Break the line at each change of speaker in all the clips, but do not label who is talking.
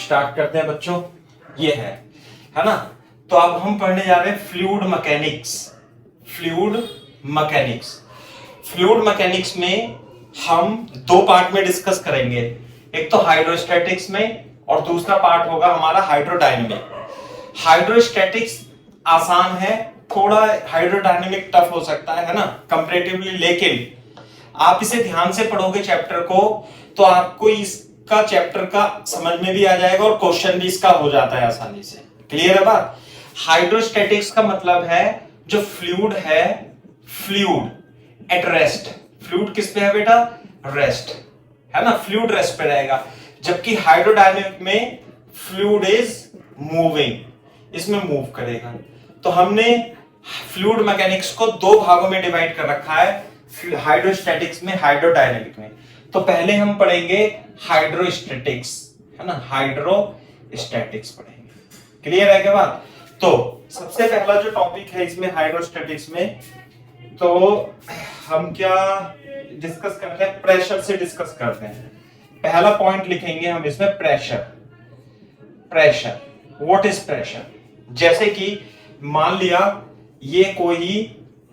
Start करते हैं बच्चों। ये है ना। तो अब हम पढ़ने जा रहे हैं fluid mechanics. Fluid mechanics fluid mechanics में हम दो पार्ट में डिस्कस करेंगे, एक तो हाइड्रोस्टैटिक्स में और दूसरा पार्ट होगा हमारा हाइड्रोडायनेमिक। हाइड्रोस्टैटिक्स आसान है, थोड़ा हाइड्रोडायनेमिक टफ हो सकता है ना कंपैरेटिवली, लेकिन आप इसे ध्यान से पढ़ोगे चैप्टर को तो आपको इसका चैप्टर का समझ में भी आ जाएगा और क्वेश्चन भी इसका हो जाता है आसानी से। क्लियर है बात। हाइड्रोस्टैटिक्स का मतलब है जो फ्लूइड है, फ्लूइड एट रेस्ट। फ्लूइड किस पे है बेटा? रेस्ट, है ना, फ्लूइड रेस्ट पे रहेगा। जबकि हाइड्रोडायनेमिक में फ्लूइड इज मूविंग, इसमें मूव करेगा। तो हमने फ्लूइड मैकेनिक्स को दो भागों में डिवाइड कर रखा है, हाइड्रोस्टैटिक्स में, हाइड्रोडायनेमिक में। तो पहले हम पढ़ेंगे हाइड्रोस्टैटिक्स, है ना, हाइड्रोस्टैटिक्स पढ़ेंगे। क्लियर है क्या बात? तो सबसे पहला जो टॉपिक है इसमें हाइड्रोस्टैटिक्स में, तो हम क्या डिस्कस करते हैं? प्रेशर से डिस्कस करते हैं। पहला पॉइंट लिखेंगे हम इसमें pressure. Pressure, what is pressure? जैसे कि मान लिया ये कोई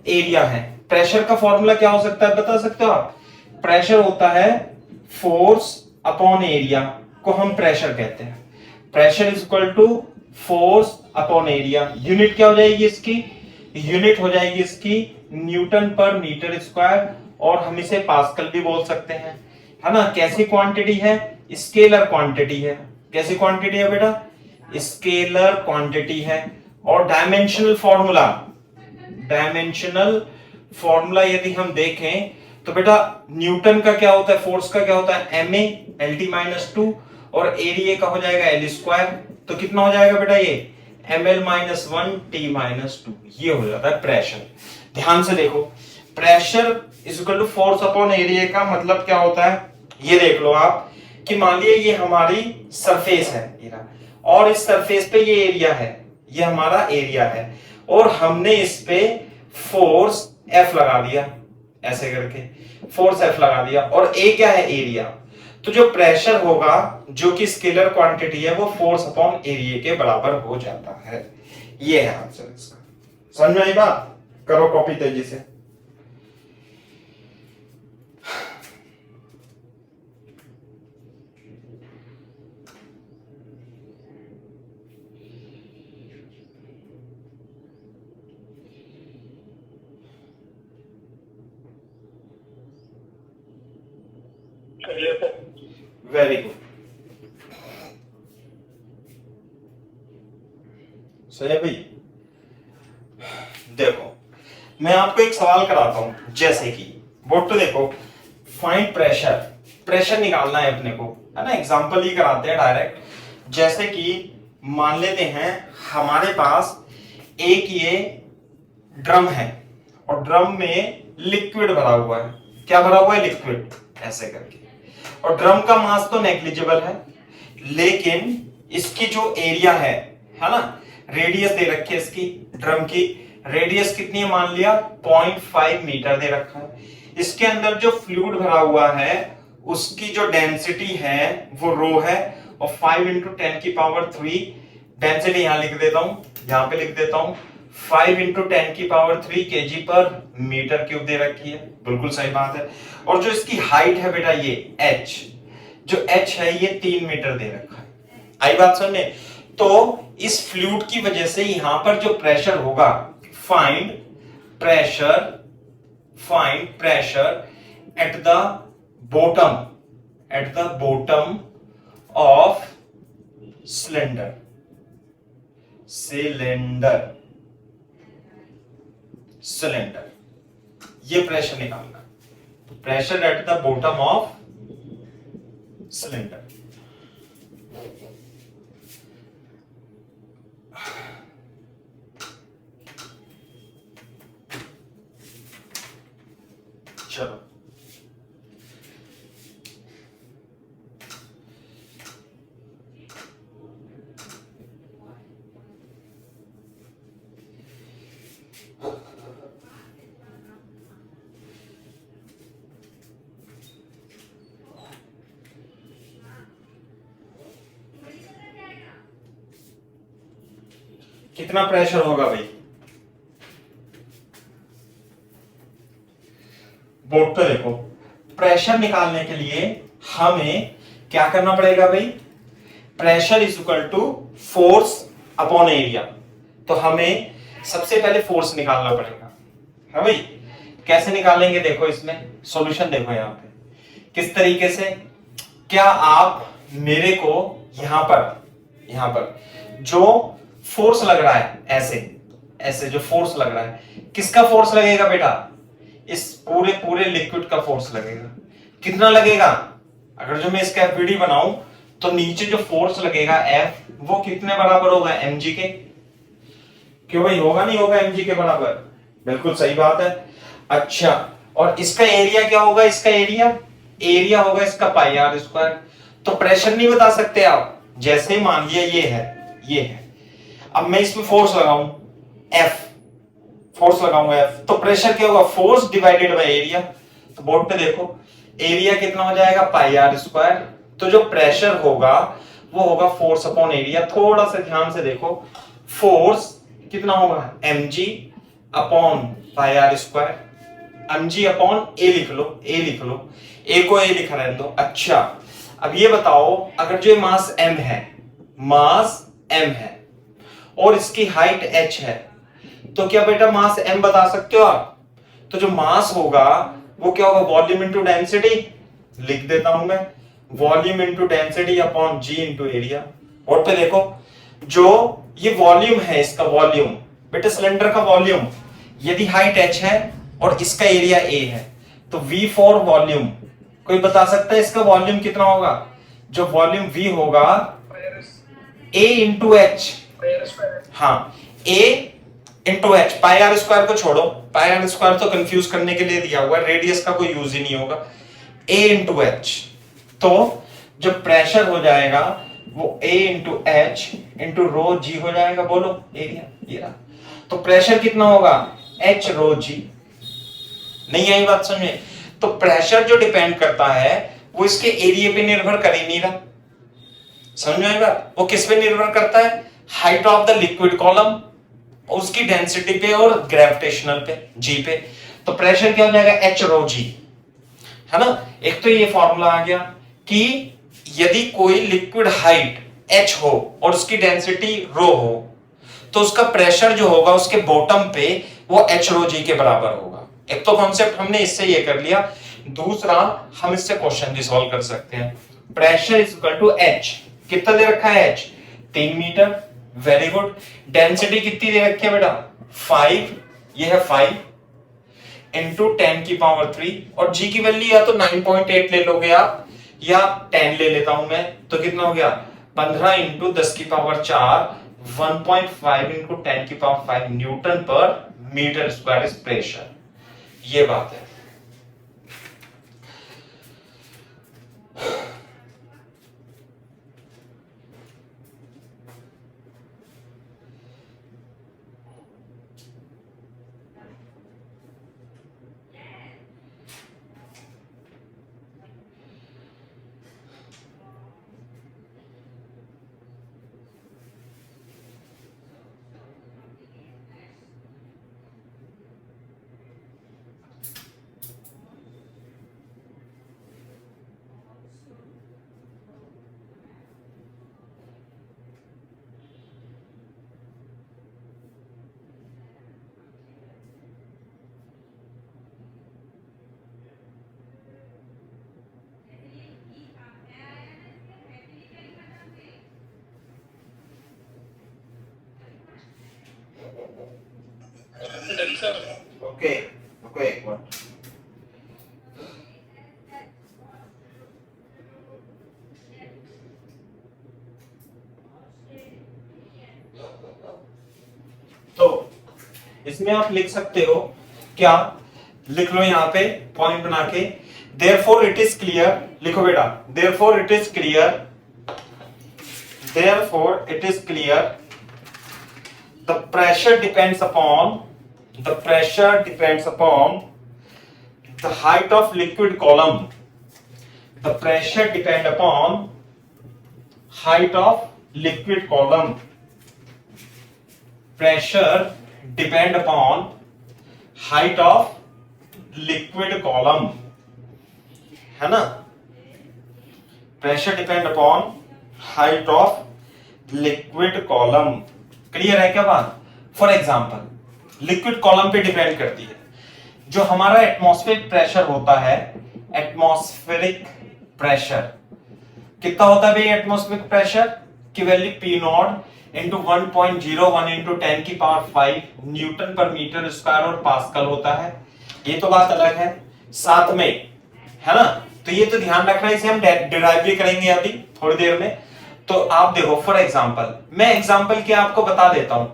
एरिया है, प्रेशर का फॉर्मूला क्या हो सकता है बता सकते हो आप? प्रेशर होता है फोर्स अपॉन एरिया, को हम प्रेशर कहते हैं। Pressure is equal to force upon area. Unit क्या हो जाएगी इसकी? यूनिट हो जाएगी इसकी न्यूटन पर मीटर स्क्वायर, और हम इसे पास्कल भी बोल सकते हैं, है ना। कैसी क्वांटिटी है? स्केलर क्वांटिटी है। कैसी क्वांटिटी है बेटा? स्केलर क्वांटिटी है। और डायमेंशनल फॉर्मूला, डायमेंशनल फॉर्मूला यदि हम देखें तो बेटा न्यूटन का क्या होता है, फोर्स का क्या होता है? M A L T minus two, और एरिया का हो जाएगा एल स्क्वायर। तो कितना हो जाएगा बेटा? ये M L minus one T minus two, ये हो जाता है प्रेशर। ध्यान से देखो, pressure is equal to force upon area का मतलब क्या होता है? ये देख लो आप कि मान लिया ये हमारी सरफेस है और इस सरफेस पे ये एरिया है, ये हमारा एरिया है, और हमने इस पे फोर्स एफ लगा दिया, ऐसे करके फोर्स एफ लगा दिया, और ए क्या है? एरिया। तो जो प्रेशर होगा, जो कि स्केलर क्वांटिटी है, वो फोर्स अपॉन एरिया के बराबर हो जाता है। ये है आंसर इसका। समझ में आई बात? करो कॉपी तेजी से। वेरी गुड, सही है भाई। देखो मैं आपको एक सवाल कराता हूं, जैसे कि बोर्ड पे देखो, फाइंड प्रेशर। प्रेशर निकालना है अपने को, है ना। एग्जांपल ही कराते हैं डायरेक्ट। जैसे कि मान लेते हैं हमारे पास एक ये ड्रम है और ड्रम में लिक्विड भरा हुआ है। क्या भरा हुआ है? लिक्विड, ऐसे करके। और ड्रम का मास तो नेग्लिजिबल है, लेकिन इसकी जो एरिया है ना, रेडियस दे रखी है इसकी, ड्रम की रेडियस कितनी है? मान लिया 0.5 मीटर दे रखा है। इसके अंदर जो फ्लूइड भरा हुआ है उसकी जो डेंसिटी है वो रो है, और 5 इंटू 10 की पावर 3 डेंसिटी यहां लिख देता हूं, यहां पे लिख देता हूं 5 इंटू 10 की पावर 3 केजी पर मीटर क्यूब दे रखी है। बिल्कुल सही बात है। और जो इसकी हाइट है बेटा, ये h, जो h है ये 3 मीटर दे रखा है। आई बात समझे? तो इस फ्लूइड की वजह से यहां पर जो प्रेशर होगा, find pressure, find pressure at the bottom, at the bottom of cylinder, cylinder, cylinder, ये प्रेशर निकालना। Pressure at the bottom of cylinder. चलो कितना प्रेशर होगा भाई, बोर्ड पे देखो। प्रेशर निकालने के लिए हमें क्या करना पड़ेगा भाई, pressure is equal to force upon area. तो हमें सबसे पहले फोर्स निकालना पड़ेगा, है भाई। कैसे निकालेंगे, देखो इसमें सॉल्यूशन देखो यहां पे किस तरीके से। क्या आप मेरे को यहां पर जो फोर्स लग रहा है, ऐसे जो फोर्स लग रहा है, किसका फोर्स लगेगा बेटा, इस पूरे लिक्विड का फोर्स लगेगा। कितना लगेगा, अगर जो मैं इसका एफबीडी बनाऊं तो नीचे जो फोर्स लगेगा एफ, वो कितने बराबर होगा, एमजी के। क्यों भाई, होगा नहीं होगा एमजी के बराबर, बिल्कुल सही बात है। अच्छा, और इसका एरिया क्या होगा, इसका एरिया होगा इसका पाई आर स्क्वायर। तो प्रेशर नहीं बता सकते आप, जैसे ही मान लिया ये है, अब मैं इसमें फोर्स लगाऊं एफ, तो प्रेशर क्या होगा, फोर्स डिवाइडेड बाय एरिया। तो बोर्ड पे देखो एरिया कितना हो जाएगा, पाई आर स्क्वायर। तो जो प्रेशर होगा वो होगा फोर्स अपॉन एरिया। थोड़ा सा ध्यान से देखो, फोर्स कितना होगा, mg upon pi are square. mg upon A लिख लो, ए को ए लिखा रहने दो। अच्छा, अब ये बताओ, अगर जो मास m है और इसकी हाइट h है, तो क्या बेटा मास m बता सकते हो आप। तो जो मास होगा वो क्या होगा, वॉल्यूम इनटू डेंसिटी। लिख देता हूं मैं, volume into density upon g into area. और पे देखो, जो ये वॉल्यूम है, इसका वॉल्यूम बेटा, सिलेंडर का वॉल्यूम, यदि हाइट h है और इसका एरिया a है, तो v फॉर वॉल्यूम, कोई बता सकता है इसका वॉल्यूम कितना होगा। जो वॉल्यूम v होगा a इंटू एच, हाँ a into H. Pi are square को छोड़ो, पाई आर स्क्वायर तो कंफ्यूज करने के लिए दिया हुआ है, रेडियस का कोई यूज ही नहीं होगा। a इंटू एच, तो जो प्रेशर हो जाएगा वो a into h into rho g हो जाएगा। बोलो एरिया, ये रहा। तो प्रेशर कितना होगा, h रो जी। नहीं आई बात समझ में। तो प्रेशर जो डिपेंड करता है वो इसके एरिया पे निर्भर कर ही नहीं रहा, समझ में आई बात। वो किस पे निर्भर करता है, height of the liquid column, उसकी डेंसिटी पे और ग्रेविटेशनल पे, जी पे। तो प्रेशर क्या हो जाएगा, h रो जी, है ना। एक तो ये फॉर्मूला आ गया कि यदि कोई लिक्विड हाइट h हो और उसकी डेंसिटी रो हो, तो उसका प्रेशर जो होगा उसके बॉटम पे वो h रो जी के बराबर होगा। एक तो कॉन्सेप्ट हमने इससे ये कर लिया। दूसरा, हम इससे क्वेश्चन भी सॉल्व कर सकते हैं। Pressure is equal to h, कितना दे रखा है h, 3 metre. Very good. Density कितनी दे रखी है बेटा, 5, ये है 5 इंटू 10 की पावर 3, और g की वैल्यू या तो 9.8 ले लोगे आप या 10 ले लेता हूं मैं, तो कितना हो गया, 15 इंटू 10 की पावर 4, 1.5 इंटू 10 की पावर 5 न्यूटन पर मीटर स्क्वायर इज प्रेशर। ये बात है। ओके ओके, एक मिनट। तो इसमें आप लिख सकते हो, क्या लिख लो यहां पे पॉइंट बना के, देयरफॉर इट इज क्लियर। लिखो बेटा, therefore it is clear, therefore it is clear the pressure depends upon the pressure depends upon the height of liquid column. The pressure depend upon height of liquid column. Pressure depend upon height of liquid column, है ना, pressure depend upon height of liquid column. Clear है क्या बात? For example liquid column पे depend करती है। जो हमारा एटमॉस्फेरिक प्रेशर होता है, एटमॉस्फेरिक प्रेशर कितना होता है भाई? एटमॉस्फेरिक प्रेशर की value P not into 1.01 into 10 की पावर 5 न्यूटन पर मीटर स्क्वायर और पास्कल होता है। ये तो बात अलग है साथ में, है ना, तो ये तो ध्यान रखना, इसे हम डिराइव भी करेंगे अभी थोड़ी देर में। तो आप देखो फॉर एग्जांपल, मैं एग्जांपल क्या आपको बता देता हूं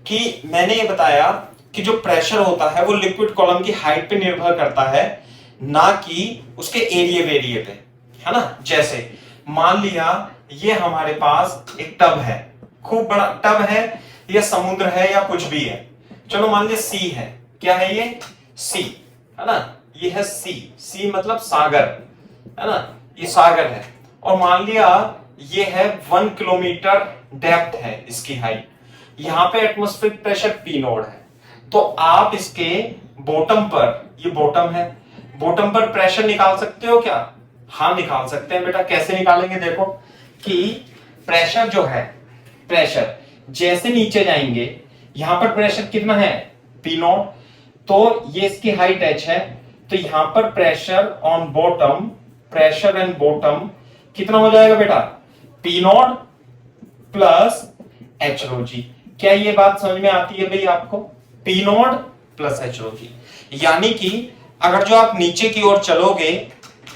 कि मैंने ये बताया कि जो प्रेशर होता है वो लिक्विड कॉलम की हाइट पे निर्भर करता है, ना कि उसके एरिया वेरिए पे, है ना। जैसे मान लिया ये हमारे पास एक टब है, खूब बड़ा टब है या समुद्र है या कुछ भी है, चलो मान लिया सी है। क्या है ये? सी, है ना, ये है सी, सी मतलब सागर, है ना, ये सागर है। और मान लिया ये है 1 किलोमीटर डेप्थ है इसकी हाइट, यहां पे एटमॉस्फेरिक प्रेशर पी नोड है। तो आप इसके बॉटम पर, ये बॉटम है, बॉटम पर प्रेशर निकाल सकते हो क्या? हाँ निकाल सकते हैं बेटा। कैसे निकालेंगे? देखो कि प्रेशर जो है, प्रेशर जैसे नीचे जाएंगे, यहां पर प्रेशर कितना है? पी नॉट, तो ये इसकी हाइट h है, तो यहां पर pressure on bottom, pressure and bottom कितना हो जाएगा बेटा? P naught plus h rho जी। क्या ये बात समझ में आती है भाई आपको? P naught plus h rho जी, यानी कि अगर जो आप नीचे की ओर चलोगे,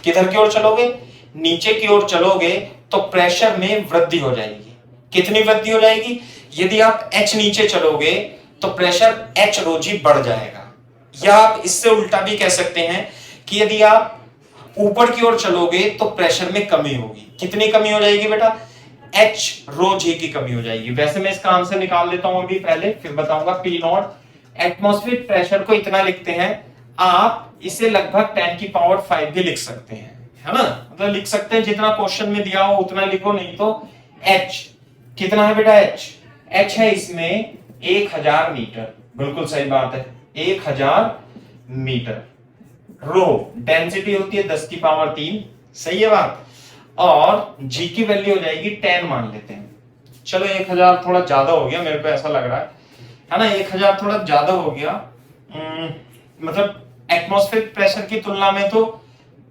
किधर की ओर चलोगे? नीचे की ओर चलोगे तो प्रेशर में वृद्धि हो जाएगी। कितनी वृद्धि हो जाएगी? यदि आप h नीचे चलोगे तो प्रेशर h रो जी बढ़ जाएगा। या आप इससे उल्टा भी कह सकते हैं कि यदि आप ऊपर की ओर चलोगे तो प्रेशर में कमी होगी। कितनी कमी हो जाएगी बेटा? h रो जी की कमी हो जाएगी। वैसे मैं इसका आंसर निकाल लेता हूं अभी पहले, फिर बताऊंगा। पी नॉट, एटमॉस्फेरिक प्रेशर को इतना लिखते हैं, आप इसे लगभग 10 की पावर 5 भी लिख सकते हैं, है ना, मतलब लिख सकते हैं जितना क्वेश्चन में दिया हो उतना लिखो, नहीं तो h कितना है बेटा? h है इसमें 1000 मीटर, बिल्कुल सही बात है, 1000 मीटर। रो डेंसिटी होती है 10 की पावर 3, सही है बात। और जी की वैल्यू हो जाएगी 10 मान लेते हैं। चलो 1000 थोड़ा ज्यादा हो गया, मेरे को ऐसा लग रहा है ना, 1000 थोड़ा ज्यादा हो गया। मतलब एटमॉस्फेरिक प्रेशर की तुलना में तो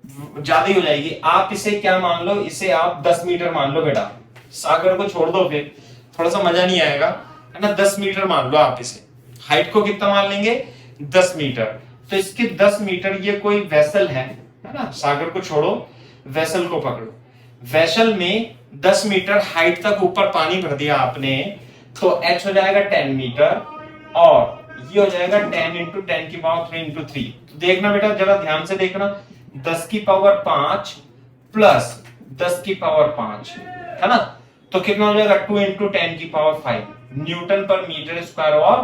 ज्यादा ही हो जाएगी। आप इसे क्या मान लो, इसे आप 10 मीटर मान लो बेटा, सागर को छोड़ दो, फिर थोड़ा सा मजा नहीं आएगा, है ना। 10 मीटर मान लो आप इसे, हाइट को कितना मान लेंगे? 10 मीटर। तो इसके 10 मीटर ये कोई वेसल है ना, सागर को छोड़ो, वेसल को पकड़ो। वेसल में 10 मीटर हाइट तक ऊपर पानी भर दिया आपने, तो h हो जाएगा 10 मीटर, और ये हो जाएगा 10 इंटू 10 की पावर 3 इंटू 3। तो देखना बेटा, जरा ध्यान से देखना, 10 की पावर 5 प्लस 10 की पावर 5, है ना, तो कितना हो जाएगा? 2 इंटू 10 की पावर 5 न्यूटन पर मीटर स्क्वायर और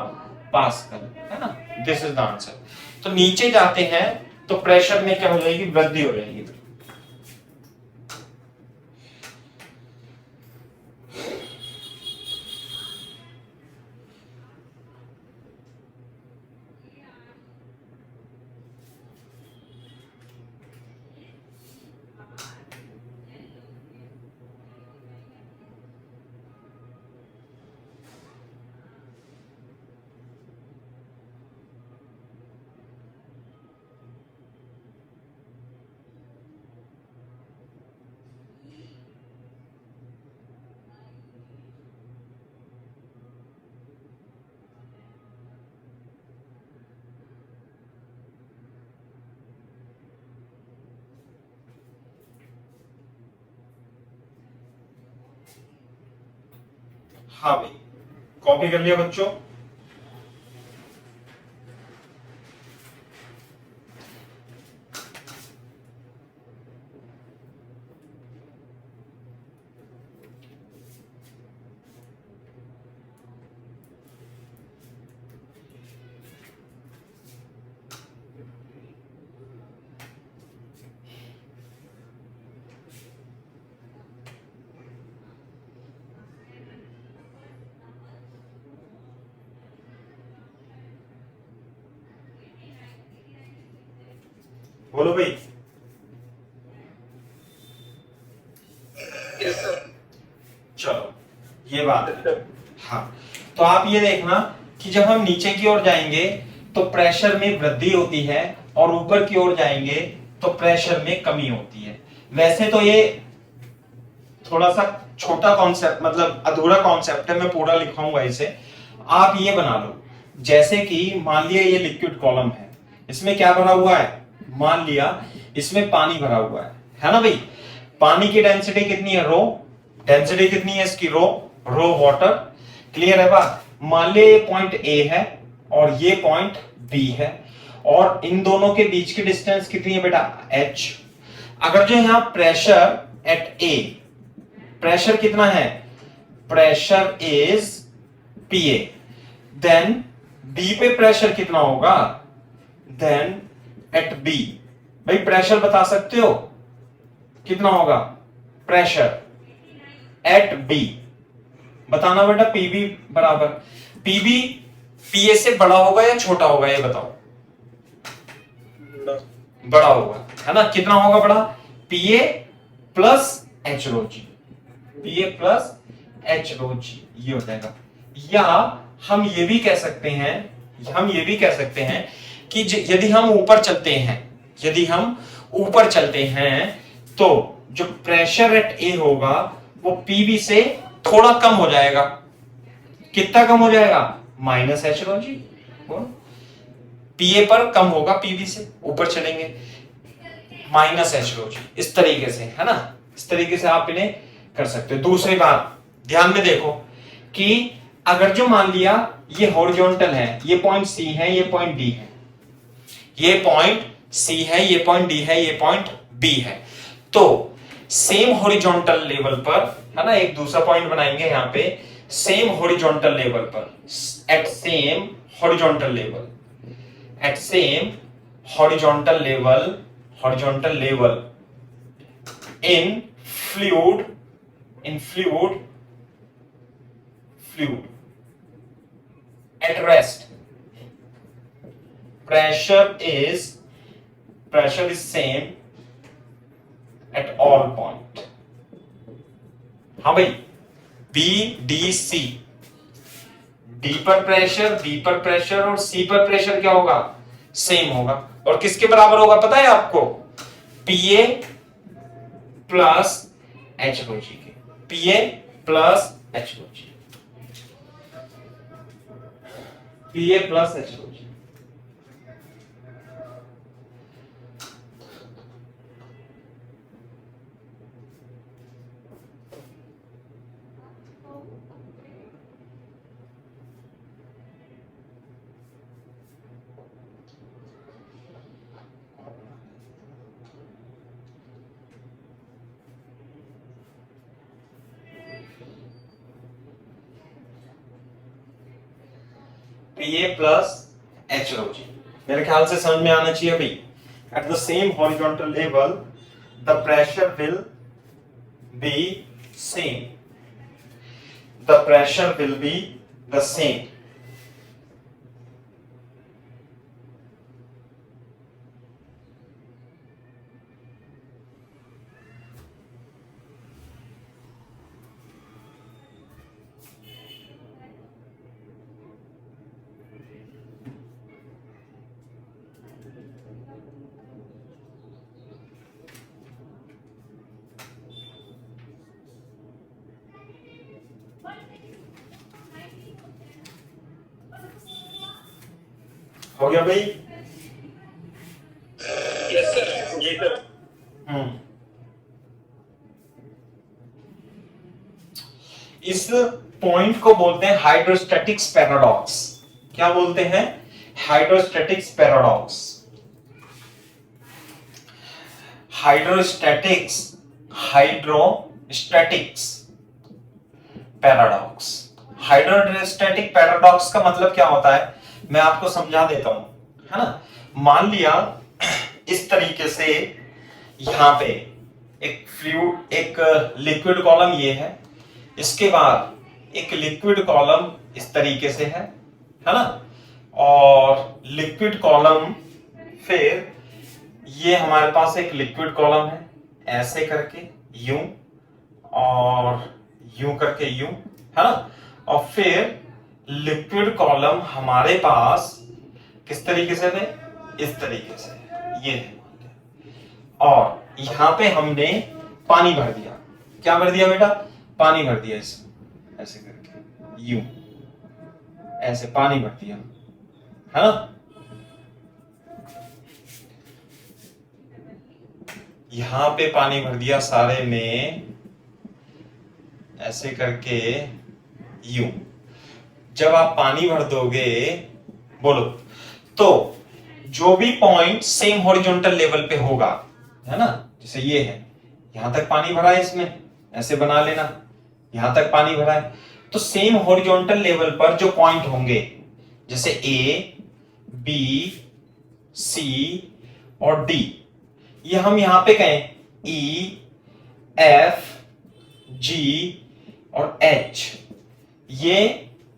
पास्कल, है ना। This is the answer. तो नीचे जाते हैं तो प्रेशर में क्या हो जाएगी? वृद्धि हो जाएगी। हाँ भाई, कॉपी कर लिया बच्चों? बोलो भाई। चलो ये बात है। हाँ, तो आप ये देखना कि जब हम नीचे की ओर जाएंगे तो प्रेशर में वृद्धि होती है और ऊपर की ओर जाएंगे तो प्रेशर में कमी होती है। वैसे तो ये थोड़ा सा छोटा कॉन्सेप्ट, मतलब अधूरा कॉन्सेप्ट है, मैं पूरा लिखाऊंगा इसे। आप ये बना लो, जैसे कि मान लिया ये लिक्विड कॉलम है, इसमें क्या भरा हुआ है, मान लिया इसमें पानी भरा हुआ है ना भाई। पानी की डेंसिटी कितनी है, रो। डेंसिटी कितनी है इसकी, रो वाटर। क्लियर है बात। मान लिया ये पॉइंट ए है और ये पॉइंट बी है और इन दोनों के बीच की डिस्टेंस कितनी है बेटा, h। अगर जो यहां प्रेशर एट ए, प्रेशर कितना है, pressure is PA, then B पे प्रेशर कितना होगा, देन एट बी। भाई प्रेशर बता सकते हो कितना होगा, प्रेशर एट बी बताना बेटा। पीबी बराबर, पीबी पीए से बड़ा होगा या छोटा होगा, ये बताओ। बड़ा होगा है ना। कितना होगा बड़ा, पीए प्लस एच रो जी, पीए प्लस एच रो जी, ये हो जाएगा। या हम ये भी कह सकते हैं, कि यदि हम ऊपर चलते हैं, तो जो प्रेशर एट ए होगा वो पीबी से थोड़ा कम हो जाएगा। कितना कम हो जाएगा, माइनस एच रो जी। पीए पर कम होगा पीबी से, ऊपर चलेंगे माइनस एच रो जी। इस तरीके से है ना, इस तरीके से आप इन्हें कर सकते हो। दूसरी बात ध्यान में देखो कि अगर जो मान लिया ये हॉरिजॉन्टल है, ये पॉइंट सी है, ये पॉइंट डी है, ये पॉइंट सी है, ये पॉइंट डी है, ये पॉइंट बी है, तो सेम हॉरिजॉन्टल लेवल पर है ना, एक दूसरा पॉइंट बनाएंगे यहां पे, सेम हॉरिजॉन्टल लेवल पर, at same horizontal level in fluid at rest, pressure is same at all point। हाँ भाई, बी डी सी, डी पर प्रेशर और सी पर प्रेशर क्या होगा, सेम होगा। और किसके बराबर होगा पता है आपको, पीए प्लस एच रो जी के, पीए प्लस एच रो जी, पीए प्लस एच रो जी। पीए प्लस एच रो जी, मेरे ख्याल से समझ में आना चाहिए भाई। At the same horizontal level the pressure will be same, the pressure will be the same. हो गया भाई,
यस सर, जी सर।
इस पॉइंट को बोलते हैं हाइड्रोस्टैटिक्स पैराडॉक्स। क्या बोलते हैं, hydrostatics paradox. Hydrostatics paradox. Hydrostatic paradox का मतलब क्या होता है, मैं आपको समझा देता हूं, है ना। मान लिया इस तरीके से यहां पे एक लिक्विड कॉलम ये है, इसके बाद एक लिक्विड कॉलम इस तरीके से है ना, और लिक्विड कॉलम फिर ये हमारे पास एक लिक्विड कॉलम है, ऐसे करके यूं और यूं करके यूं, है ना। और फिर लिक्विड कॉलम हमारे पास किस तरीके से थे, इस तरीके से, ये है। और यहां पे हमने पानी भर दिया। क्या भर दिया बेटा, पानी भर दिया इसमें, ऐसे करके यूं, ऐसे पानी भर दिया, है ना। यहां पे पानी भर दिया सारे में, ऐसे करके यूं। जब आप पानी भर दोगे, बोलो, तो जो भी पॉइंट सेम हॉरिजॉन्टल लेवल पे होगा, है ना, जैसे ये है, यहां तक पानी भरा है, इसमें ऐसे बना लेना, यहां तक पानी भरा है, तो सेम हॉरिजॉन्टल लेवल पर जो पॉइंट होंगे, जैसे ए, बी, सी और डी, ये हम यहां पे कहें ई, एफ, जी और एच, ये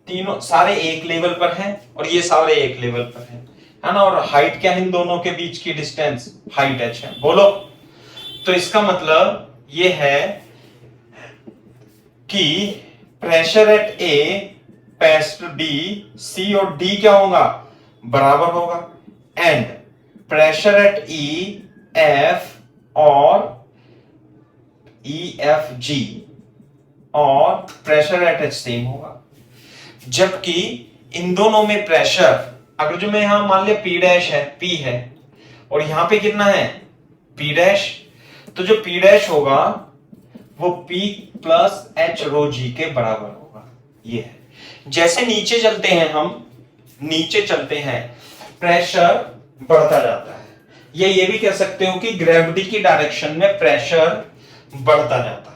तीनों सारे एक लेवल पर हैं और ये सारे एक लेवल पर हैं, है ना। और हाइट क्या है इन दोनों के बीच की डिस्टेंस, हाइट एच है। बोलो, तो इसका मतलब ये है कि pressure at A, pressure B, C और डी क्या होगा, बराबर होगा। And pressure at E, F और ई, एफ, जी और प्रेशर एट एच सेम होगा। जबकि इन दोनों में प्रेशर, अगर जो मैं यहां मान लिया पी डैश है, पी है, और यहां पे कितना है, पी डैश, तो जो पी डैश होगा वो P प्लस एच रो जी के बराबर होगा। ये है, जैसे नीचे चलते हैं हम, नीचे चलते हैं, प्रेशर बढ़ता जाता है, या ये भी कह सकते हो कि ग्रेविटी की डायरेक्शन में प्रेशर बढ़ता जाता है।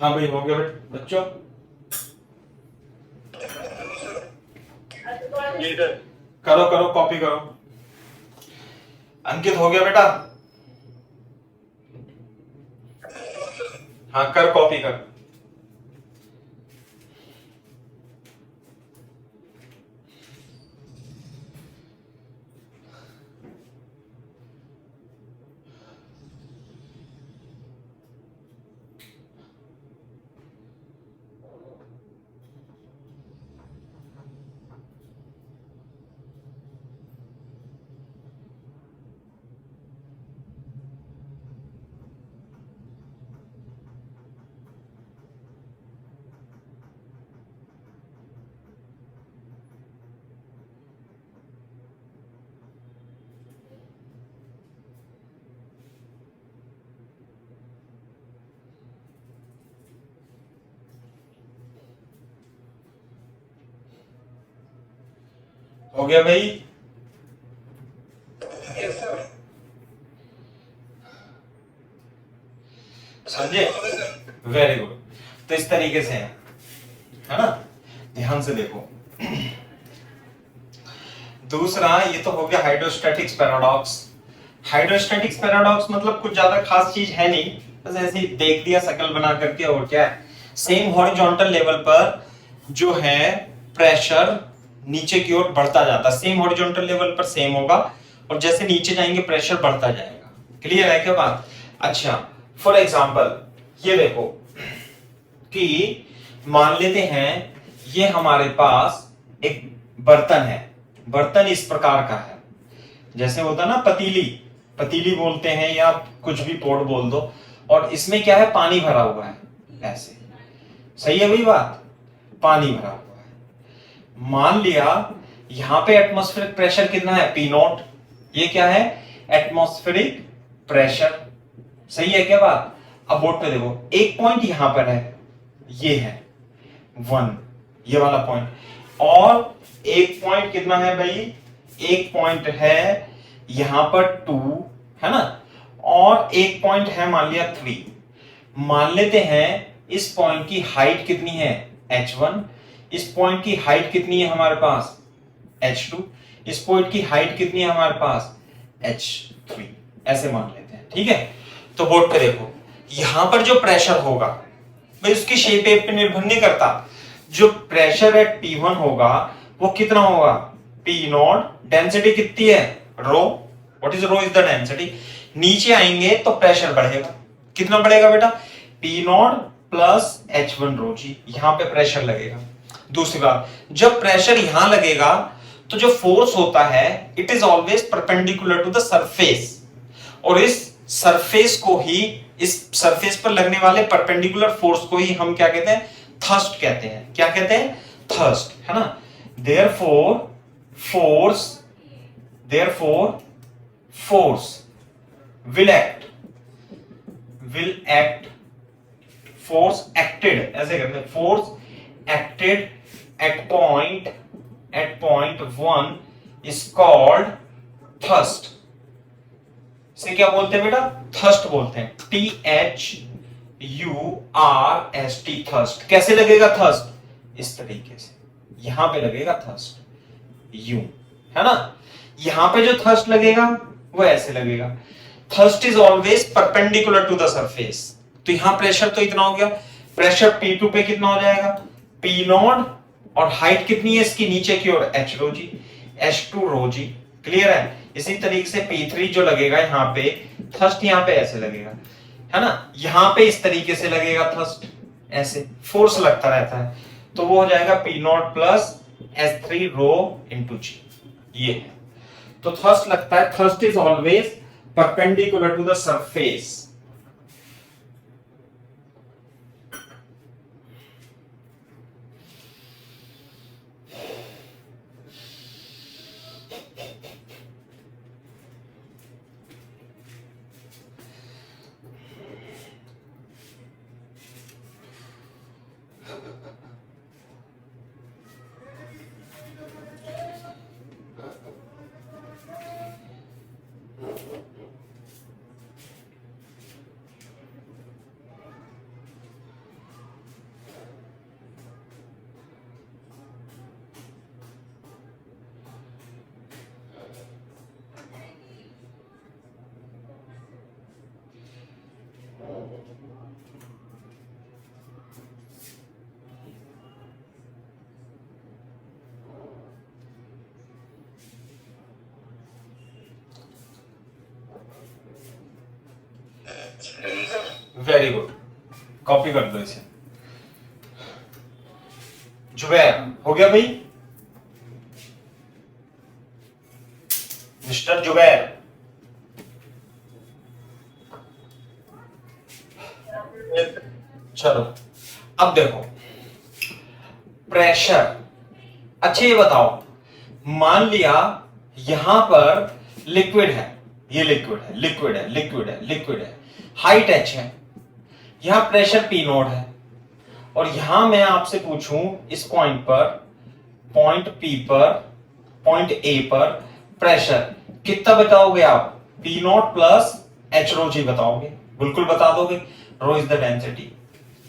हाँ भाई, हो गया बच्चों,
जी सर।
करो करो, कॉपी करो। अंकित हो गया बेटा, हाँ कर, कॉपी कर। हो गया भाई,
यस सर।
समझे, वेरी गुड। तो इस तरीके से है ना, ध्यान से देखो। दूसरा, ये तो हो गया हाइड्रोस्टैटिक्स पैराडॉक्स। हाइड्रोस्टैटिक्स पैराडॉक्स मतलब कुछ ज्यादा खास चीज है नहीं, बस ऐसे ही देख दिया शकल बना करके, और क्या है, सेम हॉरिजॉन्टल लेवल पर जो है प्रेशर नीचे की ओर बढ़ता जाता है, सेम हॉरिजॉन्टल लेवल पर सेम होगा, और जैसे नीचे जाएंगे प्रेशर बढ़ता जाएगा। क्लियर है क्या बात? अच्छा, फॉर एग्जांपल ये देखो कि मान लेते हैं ये हमारे पास एक बर्तन है, बर्तन इस प्रकार का है, जैसे होता ना पतीली, पतीली बोलते हैं या कुछ भी पोट बोल दो, और इसमें क्या है, पानी भरा हुआ है, ऐसे, सही है भाई बात, पानी भरा हुआ है। मान लिया यहां पे एटमॉस्फेरिक प्रेशर कितना है, पी नॉट, ये क्या है, एटमॉस्फेरिक प्रेशर, सही है क्या बात। अब बोर्ड पे देखो, एक पॉइंट यहां पर है, ये है 1, ये वाला पॉइंट, और एक पॉइंट कितना है भाई, एक पॉइंट है यहां पर 2 है ना, और एक पॉइंट है मान लिया 3। मान लेते हैं इस पॉइंट की हाइट कितनी है h1, इस पॉइंट की हाइट कितनी है हमारे पास h2, इस पॉइंट की हाइट कितनी है हमारे पास h3, ऐसे मान लेते हैं, ठीक है। तो बोर्ड पे देखो, यहां पर जो प्रेशर होगा भाई उसकी शेप पे निर्भर नहीं करता, जो प्रेशर एट P1 होगा वो कितना होगा P0, डेंसिटी कितनी है rho, what is rho, is the density. नीचे आएंगे तो प्रेशर बढ़ेगा, कितना बढ़ेगा बेटा P0 प्लस H1 रो जी, यहां पे प्रेशर लगेगा। दूसरी बात, जब प्रेशर यहां लगेगा तो जो फोर्स होता है it is always perpendicular to the surface, और इस सरफेस को ही, इस सरफेस पर लगने वाले परपेंडिकुलर फोर्स को ही हम क्या कहते हैं, थर्स्ट कहते हैं। क्या कहते हैं, थर्स्ट, है ना। Therefore force will act, force acted, ऐसे कहते हैं, force acted at point 1 is called thrust. इसे क्या बोलते हैं बेटा, थर्स्ट बोलते हैं, THURST, थर्स्ट। कैसे लगेगा थर्स्ट, इस तरीके से, यहां पे लगेगा थर्स्ट, यू, है ना। यहां पे जो थर्स्ट लगेगा वो ऐसे लगेगा। Thrust is always perpendicular to the surface. तो यहां प्रेशर तो इतना हो गया, प्रेशर P2 पे कितना हो जाएगा P0, और हाइट कितनी है इसकी नीचे की ओर h रो जी, h2 रो जी, क्लियर है। इसी तरीके से P3 जो लगेगा यहाँ पे, थर्स्ट यहाँ पे ऐसे लगेगा, है ना, यहाँ पे इस तरीके से लगेगा थर्स्ट, ऐसे फोर्स लगता रहता है, तो वो हो जाएगा P0 plus S3 rho into जी, ये है। तो थर्स्ट लगता है, thrust is always perpendicular to the surface. Very good, copy कर दो इसे। जुबैर हो गया भाई, मिस्टर जुबैर, चलो अब देखो प्रेशर। अच्छा ये बताओ, मान लिया यहां पर लिक्विड है, ये लिक्विड है, हाइट h है, यहां प्रेशर P0 है, और यहां मैं आपसे पूछूं इस पॉइंट पर, पॉइंट P पर, पॉइंट A पर प्रेशर कितना बताओगे आप, P0 प्लस H रो जी बताओगे, बिल्कुल बता दोगे, रो इज द डेंसिटी।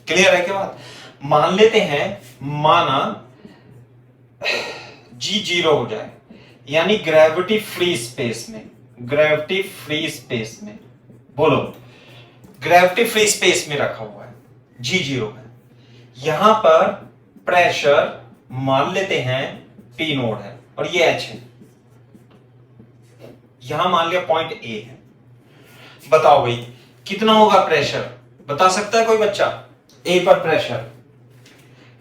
क्लियर है क्या बात। मान लेते हैं, माना G 0 हो जाए, यानी ग्रेविटी फ्री स्पेस में, बोलो ग्रेविटी फ्री स्पेस में रखा हुआ है, G 0 है, यहां पर प्रेशर मान लेते हैं P0 है और ये H है, यहां मान लिया पॉइंट A है। बताओ भाई कितना होगा प्रेशर, बता सकता है कोई बच्चा, A पर प्रेशर,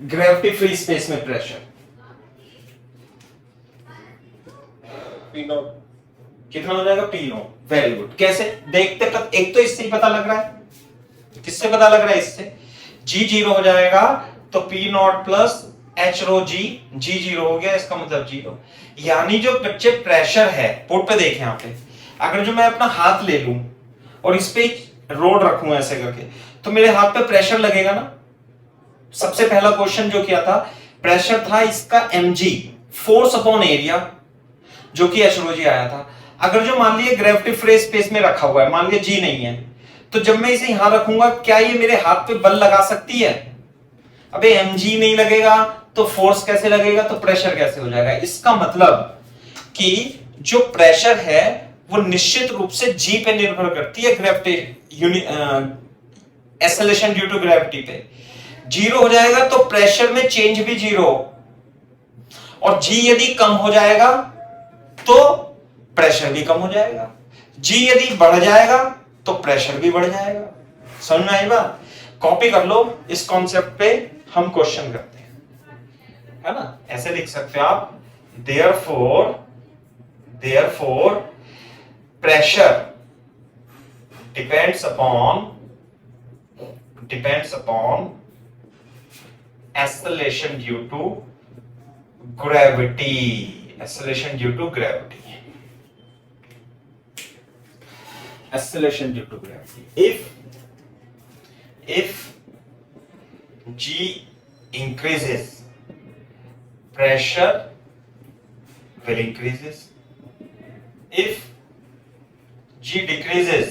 ग्रेविटी फ्री स्पेस में प्रेशर
P0
कितना हो जाएगा P0। वेरी गुड, कैसे देखते, एक तो इससे ही पता लग रहा है, किससे पता लग रहा है, इससे। G 0 हो जाएगा तो P0 प्लस H रो G, G 0 हो गया, इसका मतलब 0। यानी जो बच्चे प्रेशर है, बोर्ड पे देखें यहाँ पे, अगर जो मैं अपना हाथ ले लूं और इस पे रोड रखूंगा ऐसे करके, तो मेरे हाथ पे प्रेशर लगेगा ना। सबसे पहला क्वेश्चन जो किया था, प्रेशर था इसका mg, फोर्स अपॉन एरिया, जो कि h rho g आया था। अगर जो मान लिया ग्रेविटी फ्री स्पेस में रखा हुआ है, मान लिया g नहीं है, तो जब मैं इसे यहां रखूंगा, क्या ये मेरे हाथ पे बल लगा सकती है? अबे mg नहीं लगेगा तो फोर्स कैसे लगेगा, तो प्रेशर कैसे हो जाएगा? इसका मतलब कि जो प्रेशर है वो निश्चित रूप से g पे निर्भर करती है, gravity acceleration due to gravity पे। जीरो हो जाएगा तो प्रेशर में चेंज भी जीरो, और g यदि कम हो जाएगा तो प्रेशर भी कम हो जाएगा, g यदि बढ़ जाएगा तो प्रेशर भी बढ़ जाएगा। समझ में आई बात? कॉपी कर लो, इस कॉन्सेप्ट पे हम क्वेश्चन करते हैं, है ना? ऐसे लिख सकते हो आप, therefore pressure depends upon acceleration due to gravity, acceleration due to gravity, acceleration due to gravity. If g increases, pressure will increases. If g decreases,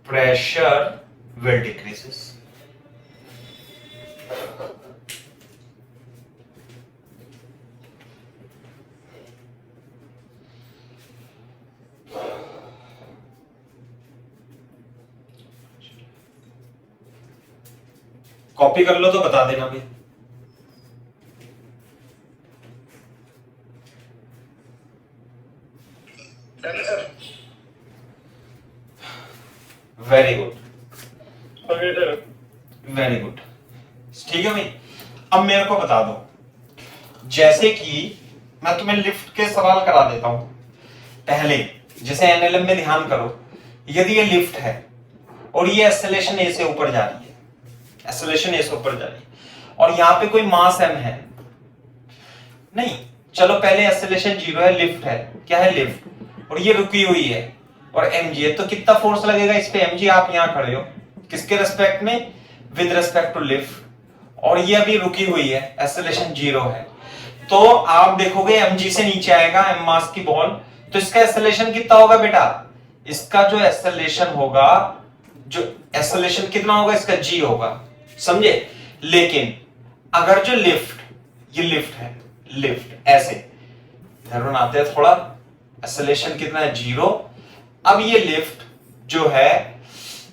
pressure will decreases. Copy कर लो तो बता देना भी। वेरी गुड, वेरी गुड, ठीक है भाई। अब मेरे को बता दो, जैसे कि मैं तुम्हें लिफ्ट के सवाल करा देता हूं पहले, जैसे एनएलएम में ध्यान करो, यदि ये लिफ्ट है और ये एक्सेलरेशन ए से ऊपर जा रही है, एक्सेलरेशन ए से ऊपर जा रही है, और यहां पे कोई मास m है नहीं, चलो पहले एक्सेलरेशन 0 है, लिफ्ट है, क्या है लिफ्ट, और ये रुकी हुई है और mg है, तो कितना फोर्स लगेगा इस पे mg? आप यहां खड़े हो, किसके रेस्पेक्ट में? विद रेस्पेक्ट टू लिफ्ट, और ये अभी रुकी हुई है, एक्सेलरेशन 0 है, तो आप देखोगे mg से नीचे आएगा m मास की बॉल, तो इसका एक्सेलरेशन कितना होगा बेटा? इसका जो एक्सेलरेशन होगा, जो एक्सेलरेशन कितना होगा इसका? g होगा, समझे? लेकिन अगर जो लिफ्ट, ये लिफ्ट है, लिफ्ट ऐसे इधर बनाते हैं थोड़ा, एक्सेलरेशन कितना है? 0। अब ये लिफ्ट जो है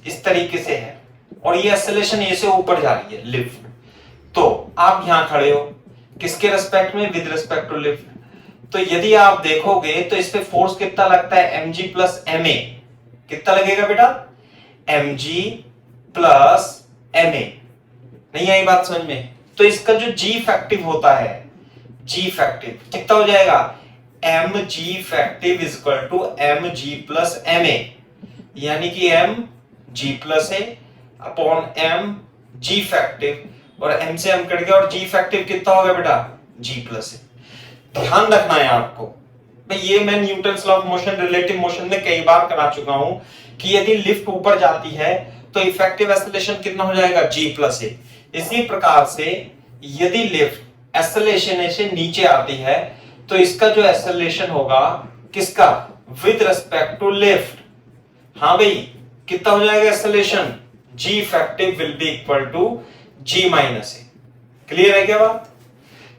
इस तरीके से है और ये एक्सेलरेशन ए से ऊपर जा रही है, लिफ्ट, तो आप यहां खड़े हो, किसके रेस्पेक्ट में? विद रेस्पेक्ट टू लिफ्ट, तो यदि आप देखोगे तो इस पे फोर्स कितना लगता है? mg प्लस ma, कितना लगेगा बेटा? mg plus ma। नहीं आई बात समझ में? तो इसका जो g फैक्टिव होता है, g फैक्टिव कितना हो जाएगा? mg effective is equal to mg plus ma, यानी कि mg plus a upon mg effective, और m से m कट गया, और g फैक्टिव कितना होगा बेटा? g plus a। ध्यान रखना है आपको भाई, ये मैं Newton's law of motion, relative motion में कई बार करा चुका हूं कि यदि लिफ्ट ऊपर जाती है तो इफेक्टिव एक्सेलरेशन कितना हो जाएगा? g plus a। इसी प्रकार से यदि लिफ्ट एक्सेलरेशन से नीचे आती है तो इसका जो एक्सेलरेशन होगा, किसका? With respect to lift. हाँ भाई, कितना हो जाएगा acceleration? g effective will be equal to g minus A. Clear है क्या बात?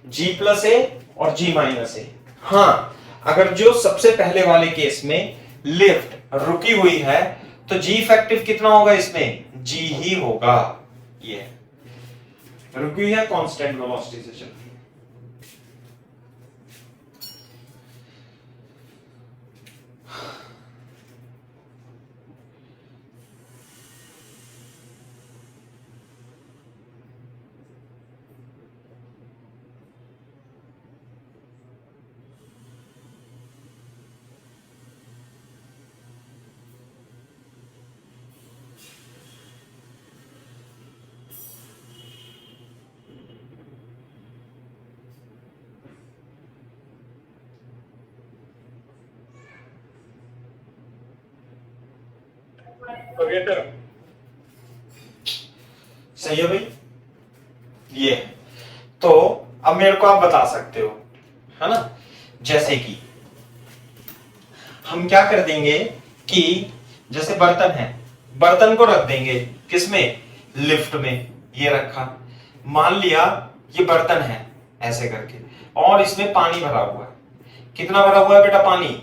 g प्लस ए और g माइनस ए। हाँ, अगर जो सबसे पहले वाले केस में लिफ्ट रुकी हुई है तो g इफेक्टिव कितना होगा इसमें? g ही होगा, ये रुकी हुई है, कांस्टेंट वेलोसिटी से चल रही है।
Okay sir.
सही है भाई, ये है। तो अब मेरे को आप बता सकते हो, है ना, जैसे कि हम क्या कर देंगे कि जैसे बर्तन है, बर्तन को रख देंगे किसमें, लिफ्ट में, ये रखा, मान लिया ये बर्तन है ऐसे करके, और इसमें पानी भरा हुआ है। कितना भरा हुआ है बेटा पानी,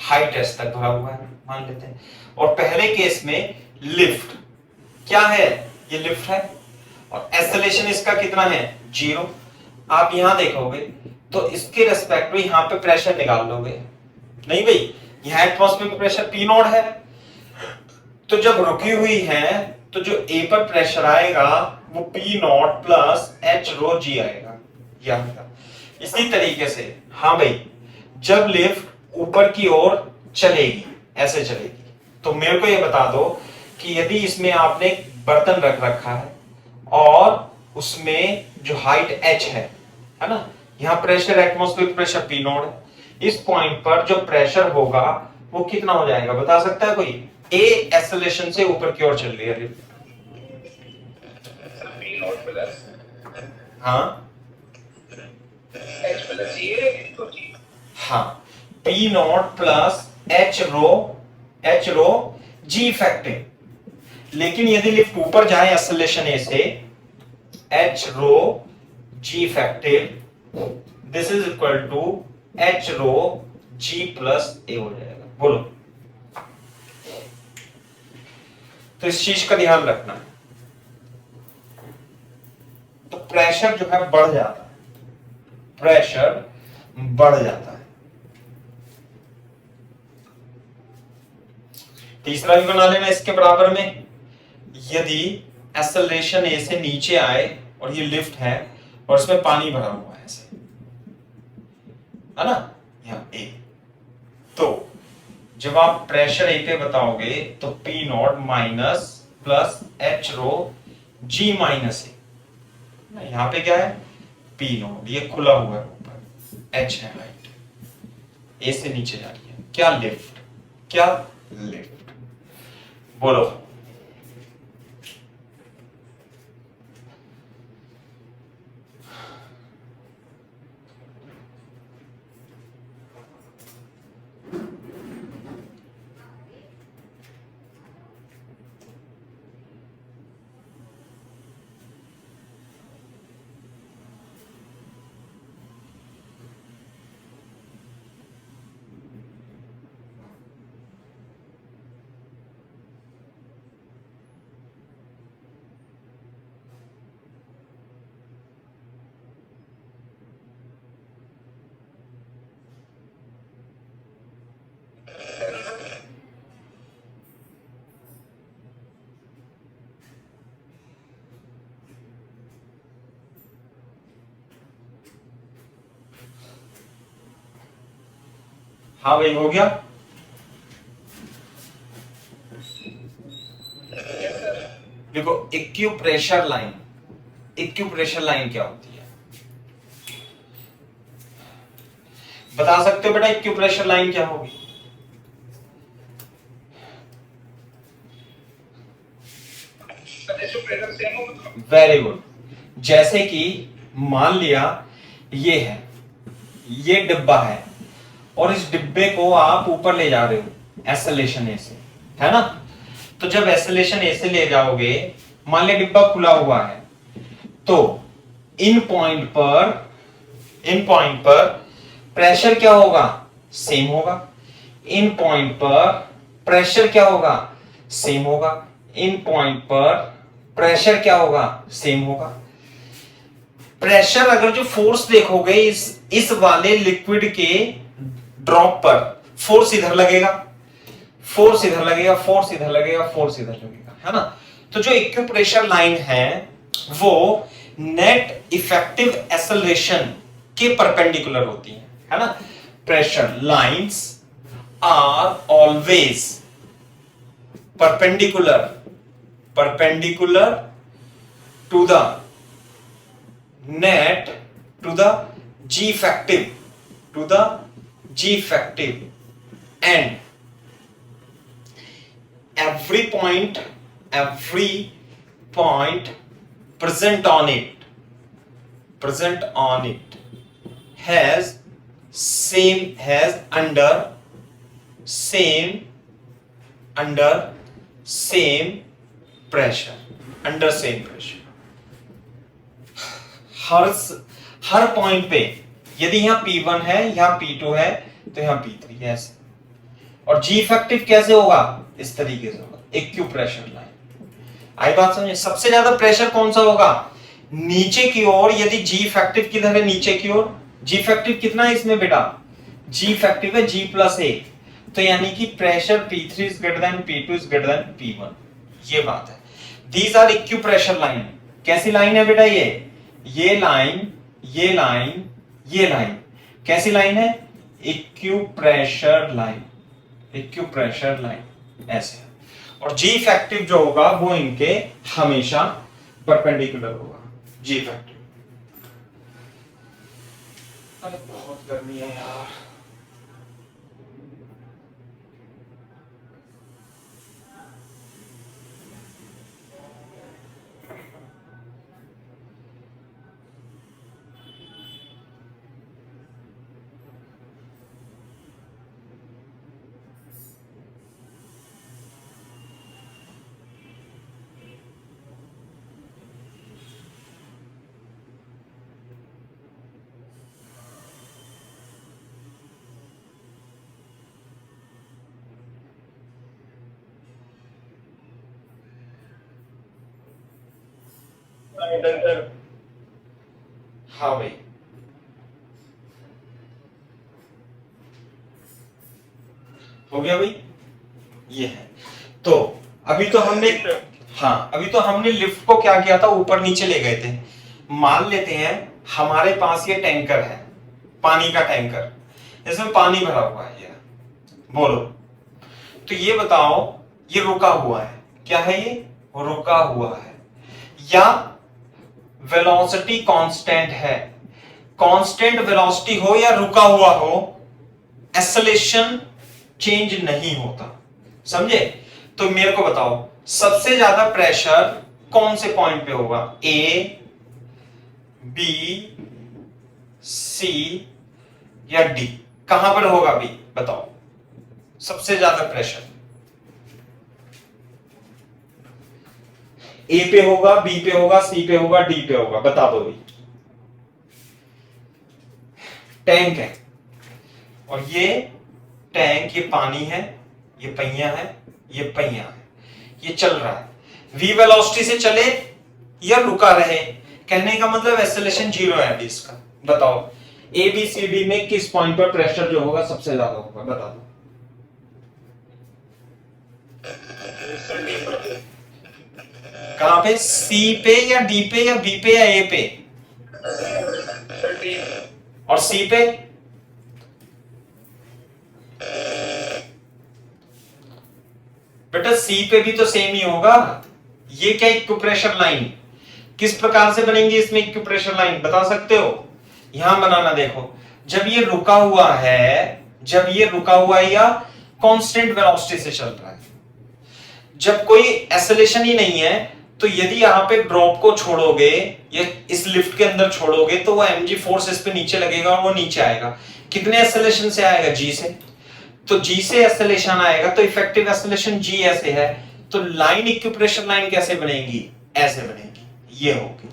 हाइट एस तक भरा हुआ है मान लेते हैं। और पहले केस में लिफ्ट क्या है, ये लिफ्ट है, और एक्सेलरेशन इसका कितना है, 0। आप यहां देखोगे तो इसके रेस्पेक्ट में यहां पे प्रेशर निकाल लोगे, नहीं भाई, यहां एटमॉस्फेरिक प्रेशर पी नॉट है, तो जब रुकी हुई है तो जो ए पर प्रेशर आएगा वो P naught plus h rho जी आएगा, ये आएगा। इसी तरीके से हाँ भाई, जब लिफ्ट ऊपर की ओर चलेगी, ऐसे चलेगी, तो मेरे को ये बता दो कि यदि इसमें आपने बर्तन रख रखा है और उसमें जो हाइट h है ना, यहां pressure atmospheric pressure P not है, इस पॉइंट पर जो प्रेशर होगा वो कितना हो जाएगा, बता सकता है कोई, ए एक्सेलरेशन से ऊपर की ओर चल रही है लिफ्ट,
पी नॉट प्लस
हाँ
एच प्लस ये तो जी।
हाँ, P naught plus h rho g effective. लेकिन यदि लिफ्ट ऊपर जाए एक्सेलरेशन ए से, h rho g effective this is equal to h rho g plus a हो जाएगा। बोलो, तो इस चीज का ध्यान रखना है। तो प्रेशर जो है बढ़ जाता है, प्रेशर बढ़ जाता है। तीसरा भी बना लेना इसके बराबर में, यदि एक्सेलरेशन ए से नीचे आए और ये लिफ्ट है और इसमें पानी भरा हुआ है ऐसे, है ना, यहां ए, तो जब आप प्रेशर ए पे बताओगे तो P naught minus plus h rho g minus a, यहां पे क्या है, पी नॉट, ये खुला हुआ है ऊपर, एच है हाइट, ए से नीचे जा रही है, क्या लिफ्ट, क्या लिफ्ट, बोलो। हाँ भाई, हो गया। देखो इक्विप्रेशर लाइन, इक्विप्रेशर लाइन क्या होती है, बता सकते हो बेटा इक्विप्रेशर लाइन क्या होगी, वेरी गुड। जैसे कि मान लिया ये है, ये डिब्बा है और इस डिब्बे को आप ऊपर ले जा रहे हो एक्सेलरेशन ए से, है ना, तो जब एक्सेलरेशन ए से ले जाओगे, मान लिया डिब्बा खुला हुआ है, तो इन पॉइंट पर प्रेशर क्या होगा, सेम होगा, इन पॉइंट पर प्रेशर क्या होगा, सेम होगा, इन पॉइंट पर प्रेशर क्या होगा, सेम होगा। प्रेशर अगर जो फोर्स देखोगे इस वाले लिक्विड के ड्रॉप पर, फोर्स इधर लगेगा, फोर्स इधर लगेगा, फोर्स इधर लगेगा, फोर्स इधर लगेगा, है ना। तो जो इक्विप्रेशर लाइन है वो नेट इफेक्टिव एक्सेलरेशन के परपेंडिकुलर होती है ना। Pressure lines are always perpendicular to the net to the G effective and every point present on it has under same pressure her point पे, यदि यहाँ P1 है, यहाँ P2 है, तो यहाँ P3 है ऐसे। और G इफेक्टिव कैसे होगा? इस तरीके से होगा, इक्विप्रेशर लाइन। आई बात समझे? सबसे ज्यादा प्रेशर कौन सा होगा? नीचे की ओर। यदि G इफेक्टिव किधर है? नीचे की ओर। G इफेक्टिव कितना है इसमें बेटा? G इफेक्टिव है G+A, तो यानी कि pressure P3 is greater than P2 is greater than P1। ये बात है। These are equipressure line. कैसी लाइन है बेटा? ये लाइन, ये लाइन, ये लाइन कैसी लाइन है? इक्विप्रेशर लाइन ऐसे। और G इफेक्टिव जो होगा वो इनके हमेशा परपेंडिकुलर होगा। G effective. अरे बहुत गर्मी है यार। हाँ भाई, हो गया भाई। ये है। तो अभी तो हमने लिफ्ट को क्या किया था? ऊपर नीचे ले गए थे। मान लेते हैं हमारे पास ये टैंकर है, पानी का टैंकर, इसमें पानी भरा हुआ है। ये बोलो, तो ये बताओ, ये रुका हुआ है। क्या है ये? रुका हुआ है। या वेलोसिटी कांस्टेंट है। कांस्टेंट वेलोसिटी हो या रुका हुआ हो, एक्सेलरेशन चेंज नहीं होता। समझे? तो मेरे को बताओ, सबसे ज्यादा प्रेशर कौन से पॉइंट पे होगा? A, B, C या D? कहां पर होगा भाई? बताओ सबसे ज्यादा प्रेशर। A पे होगा, B पे होगा, C पे होगा, D पे होगा? बता दो भाई। टैंक है, और ये टैंक, ये पानी है, ये पहिया है, ये पहिया है, ये चल रहा है। v वेलोसिटी से चले या रुका रहे, कहने का मतलब एक्सेलरेशन 0 है अभी इसका। बताओ A B C D में किस पॉइंट पर प्रेशर जो होगा सबसे ज्यादा होगा? बता दो। कहां पे? C पे या D पे या B पे या A पे? और C पे? बेटा C पे भी तो सेम ही होगा। ये क्या इक्विप्रेशर लाइन? किस प्रकार से बनेंगी इसमें इक्विप्रेशर लाइन? बता सकते हो? यहां बनाना देखो। जब ये रुका हुआ है या कांस्टेंट वेलोसिटी से चल रहा है, जब कोई एक्सेलरेशन ही नहीं है, तो यदि यहां पे ड्रॉप को छोड़ोगे या इस लिफ्ट के अंदर छोड़ोगे, तो वो mg फोर्स इस पे नीचे लगेगा और वो नीचे आएगा। कितने एक्सेलरेशन से आएगा? G से। तो G से एक्सेलरेशन आएगा, तो इफेक्टिव एक्सेलरेशन G ऐसे है, तो लाइन इक्विप्रेशर लाइन कैसे बनेगी? ऐसे बनेगी, ये होगी।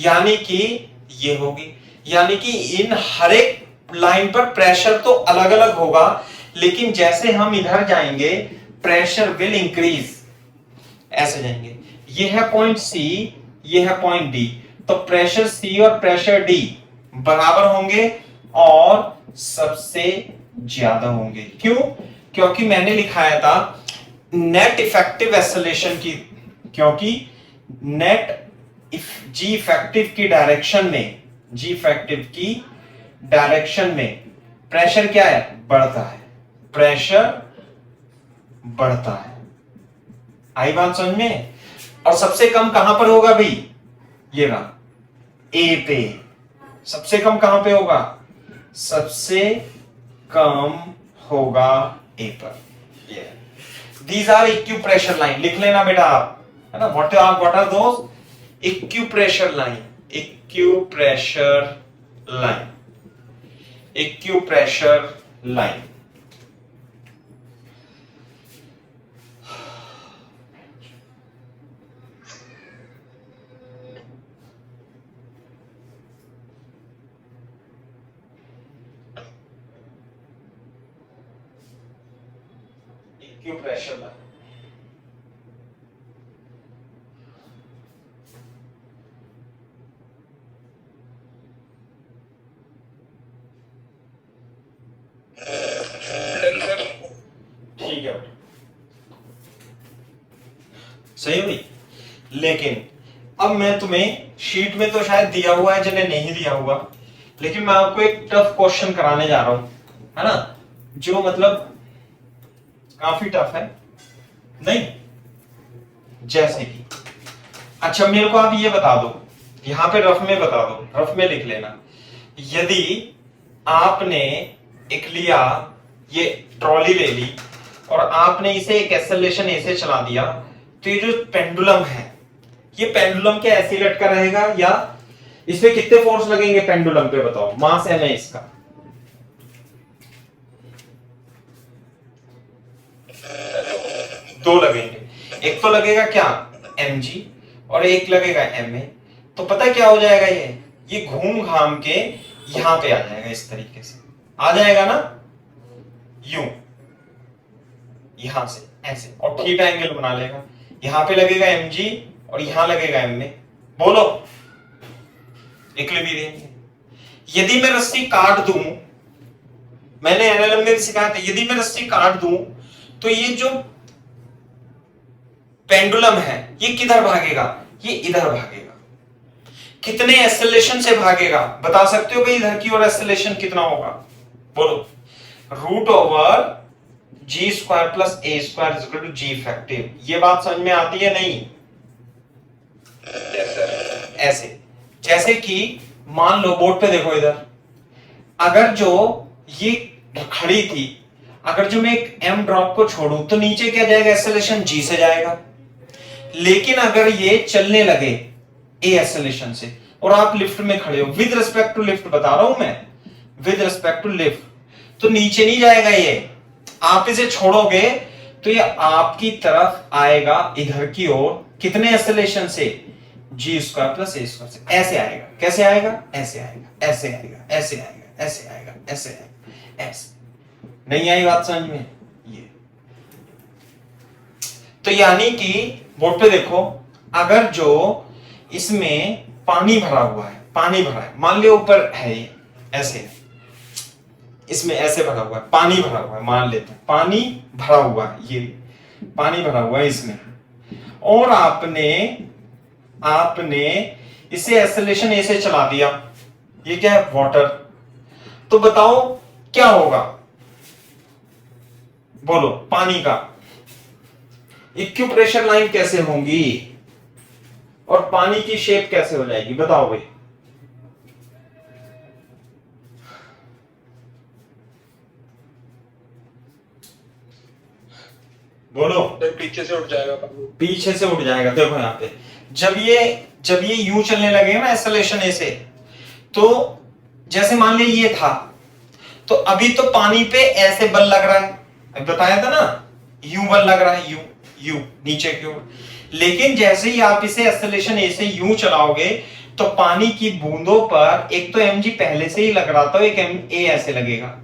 यानी कि ये होगी, यानी कि इन हर एक लाइन पर प्रेशर तो अलग अलग होगा, लेकिन जैसे हम इधर जाएंगे प्रेशर विल इंक्रीज, ऐसे जाएंगे। ये है पॉइंट C, ये है पॉइंट D, तो प्रेशर C और प्रेशर D बराबर होंगे और सबसे ज्यादा होंगे। क्यों? क्योंकि मैंने लिखाया था नेट इफेक्टिव एक्सेलरेशन की, क्योंकि नेट G इफेक्टिव की डायरेक्शन में प्रेशर क्या है? बढ़ता है। प्रेशर बढ़ता है। आई बात समझ में? और सबसे कम कहां पर होगा भाई? ये रहा, A पे। सबसे कम कहां पे होगा? सबसे कम होगा A पर। ये दीज आर इक्विप्रेशर लाइन, लिख लेना बेटा आप, है ना। What are those? Equipressure line, equipressure line, equipressure line. Equipressure line,
done sir.
ठीक है बेटा, सही हुई। लेकिन अब मैं तुम्हें शीट में तो शायद दिया हुआ है, जिन्हें नहीं दिया हुआ, लेकिन मैं आपको एक टफ क्वेश्चन कराने जा रहा हूं, है ना, जो मतलब काफी टफ है। नहीं, जैसे कि, अच्छा मेरे को आप ये बता दो, यहां पे रफ में बता दो, रफ में लिख लेना। यदि आपने एक लिया, ये ट्रॉली ले ली और आपने इसे एक एक्सेलरेशन ऐसे चला दिया, तो ये जो पेंडुलम है, ये पेंडुलम क्या ऐसे लटका रहेगा, या इसमें कितने फोर्स लगेंगे पेंडुलम पे बताओ? मास m है इसका, दो लगेंगे। एक तो लगेगा क्या mg और एक लगेगा ma। तो पता है क्या हो जाएगा, ये घूम घाम के यहां पे आ जाएगा, इस तरीके से आ जाएगा ना, यूं, यहां से ऐसे, और थीटा एंगल बना लेगा। यहां पे लगेगा mg और यहां लगेगा ma। बोलो, इक्विलिब्रियम। यदि मैं रस्सी काट दूं, मैंने एनएलएम में भी सिखाया था, यदि मैं रस्सी काट दूं तो ये जो पेंडुलम है ये किधर भागेगा? ये इधर भागेगा। कितने एक्सेलरेशन से भागेगा बता सकते हो भाई? इधर की ओर एक्सेलरेशन कितना होगा? बोलो। Root over G square plus A square is equal to G effective. ये बात समझ में आती है नहीं? ऐसे, जैसे कि मान लो बोर्ड पे देखो इधर, अगर जो ये खड़ी थी, अगर जो मैं एक m ड्रॉप को छोड़ूं तो नीचे क्या जाएगा? एक्सेलरेशन g से जाएगा। लेकिन अगर ये चलने लगे a एक्सेलरेशन से और आप लिफ्ट में खड़े हो, विद रिस्पेक्ट टू लिफ्ट बता रहा हूं मैं, विद रिस्पेक्ट टू लिफ्ट, तो नीचे नहीं जाएगा ये। आप इसे छोड़ोगे तो ये आपकी तरफ आएगा इधर की ओर। कितने एक्सेलरेशन से? जी स्क्वायर प्लस ए स्क्वायर से। ऐसे आएगा। कैसे आएगा? ऐसे आएगा, ऐसे आएगा, ऐसे आएगा, ऐसे आएगा, ऐसे आएगा, ऐसे। नहीं आई बात समझ में? ये तो यानी कि बोर्ड पे देखो, अगर जो इसमें पानी भरा हुआ है, पानी भरा है, मान लियो ऊपर है ये ऐसे है, इसमें ऐसे भरा हुआ है, पानी भरा हुआ है, मान लेते हैं पानी भरा हुआ है, ये पानी भरा हुआ है इसमें, और आपने इसे एक्सेलरेशन ऐसे चला दिया, ये क्या है? वाटर। तो बताओ क्या होगा? बोलो। पानी का इक्विप्रेशर लाइन कैसे होंगी और पानी की शेप कैसे हो जाएगी? बताओ भाई। बोलो।
पीछे से उठ जाएगा,
पीछे से उठ जाएगा। देखो यहां पे जब ये यूं चलने लगेगा ना एक्सेलरेशन ऐसे, तो जैसे मान लीजिए ये था, तो अभी तो पानी पे ऐसे बल लग रहा है, अभी बताया था ना, यूं बल लग रहा है, यूं नीचे की ओर। लेकिन जैसे ही आप इसे एक्सेलरेशन ऐसे यूं चलाओगे तो पानी की बूंदों पर एक तो mg पहले से ही लग रहा था, एक ma ऐसे लगेगा।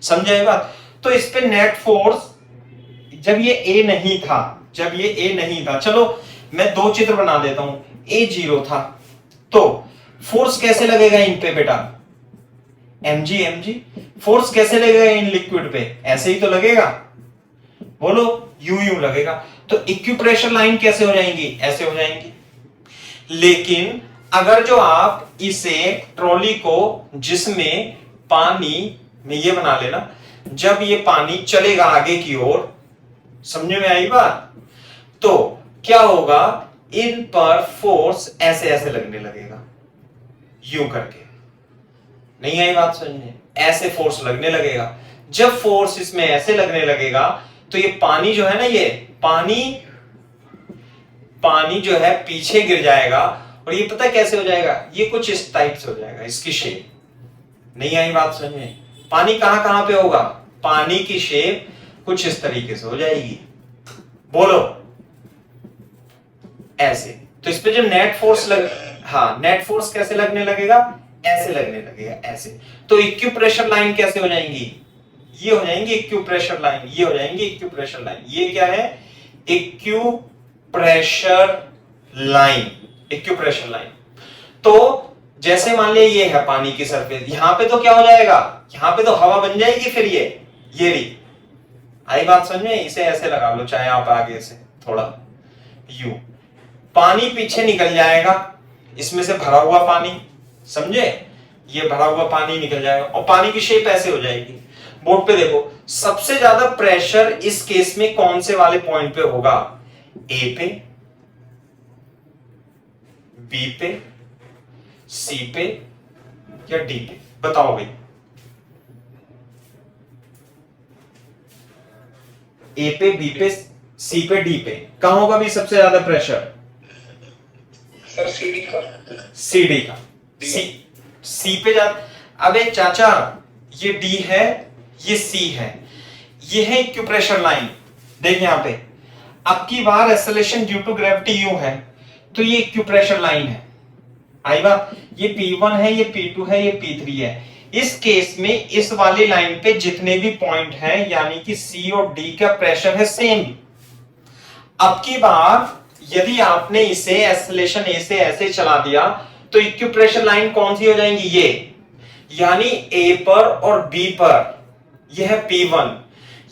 समझे बात? तो इस पे नेट फोर्स, जब ये a नहीं था, चलो मैं दो चित्र बना देता हूं। a 0 था तो फोर्स कैसे लगेगा इन पे बेटा? mg। फोर्स कैसे लगेगा इन लिक्विड पे? ऐसे ही तो लगेगा। बोलो। यूं लगेगा। तो इक्विप्रेशर लाइन कैसे हो जाएंगी? ऐसे हो जाएंगी। लेकिन अगर जो आप इसे ट्रॉली को, जिसमें पानी में, ये बना लेना, जब ये पानी चलेगा आगे की ओर, समझ में आई बात? तो क्या होगा? इन पर फोर्स ऐसे ऐसे लगने लगेगा, यूं करके। नहीं आई बात समझ में? ऐसे फोर्स लगने लगेगा। जब फोर्स इसमें ऐसे लगने लगेगा तो ये पानी जो है ना, ये पानी जो है पीछे गिर जाएगा, और ये पता है कैसे हो जाएगा, ये कुछ इस टाइप से हो जाएगा, इसकी शेप। नहीं आई बात समझ में? पानी कहां कहां पे होगा, पानी की शेप कुछ इस तरीके से हो जाएगी। बोलो ऐसे। तो इस पे जो नेट फोर्स हाँ, नेट फोर्स कैसे लगने लगेगा, ऐसे लगने लगेगा, ऐसे। तो इक्विप्रेशर लाइन कैसे हो जाएंगी, ये हो जाएंगी इक्विप्रेशर लाइन, ये हो जाएंगी इक्विप्रेशर लाइन। ये क्या है, इक्विप्रेशर लाइन, इक्विप्रेशर लाइन। तो जैसे मान लिया ये है पानी की सरफेस, यहां पे तो क्या हो जाएगा, यहां पे तो हवा बन जाएगी, फिर ये रही। आई बात समझ में? इसे ऐसे लगा लो, चाहे आप आगे से थोड़ा यू, पानी पीछे निकल जाएगा, इसमें से भरा हुआ पानी, समझे, ये भरा हुआ पानी निकल जाएगा, और पानी की शेप ऐसे हो जाएगी। बोर्ड पे देखो, सबसे ज्यादा प्रेशर इस केस में कौन से वाले पॉइंट पे होगा, ए पे, बी पे, सी पे या डी पे, बताओ भाई। ए पे, बी पे, सी पे, डी पे, कहां होगा भी सबसे ज्यादा प्रेशर?
सर सीडी का,
सीडी का, सी पे जा। अबे चाचा, ये डी है, ये सी है, ये है इक्विप्रेशर लाइन। देख यहां पे, अब की बार एक्सेलरेशन ड्यू टू ग्रेविटी यू है, तो ये इक्विप्रेशर लाइन है। आई बात? ये P1 है, ये P2 है, ये P3 है। इस केस में इस वाली लाइन पे जितने भी पॉइंट हैं, यानी कि C और D का प्रेशर है सेम। अब की बार यदि आपने इसे एक्सेलरेशन ए से ऐसे चला दिया, तो इक्विप्रेशर लाइन कौन सी हो जाएंगी, ये, यानी A पर और B पर यह है P1,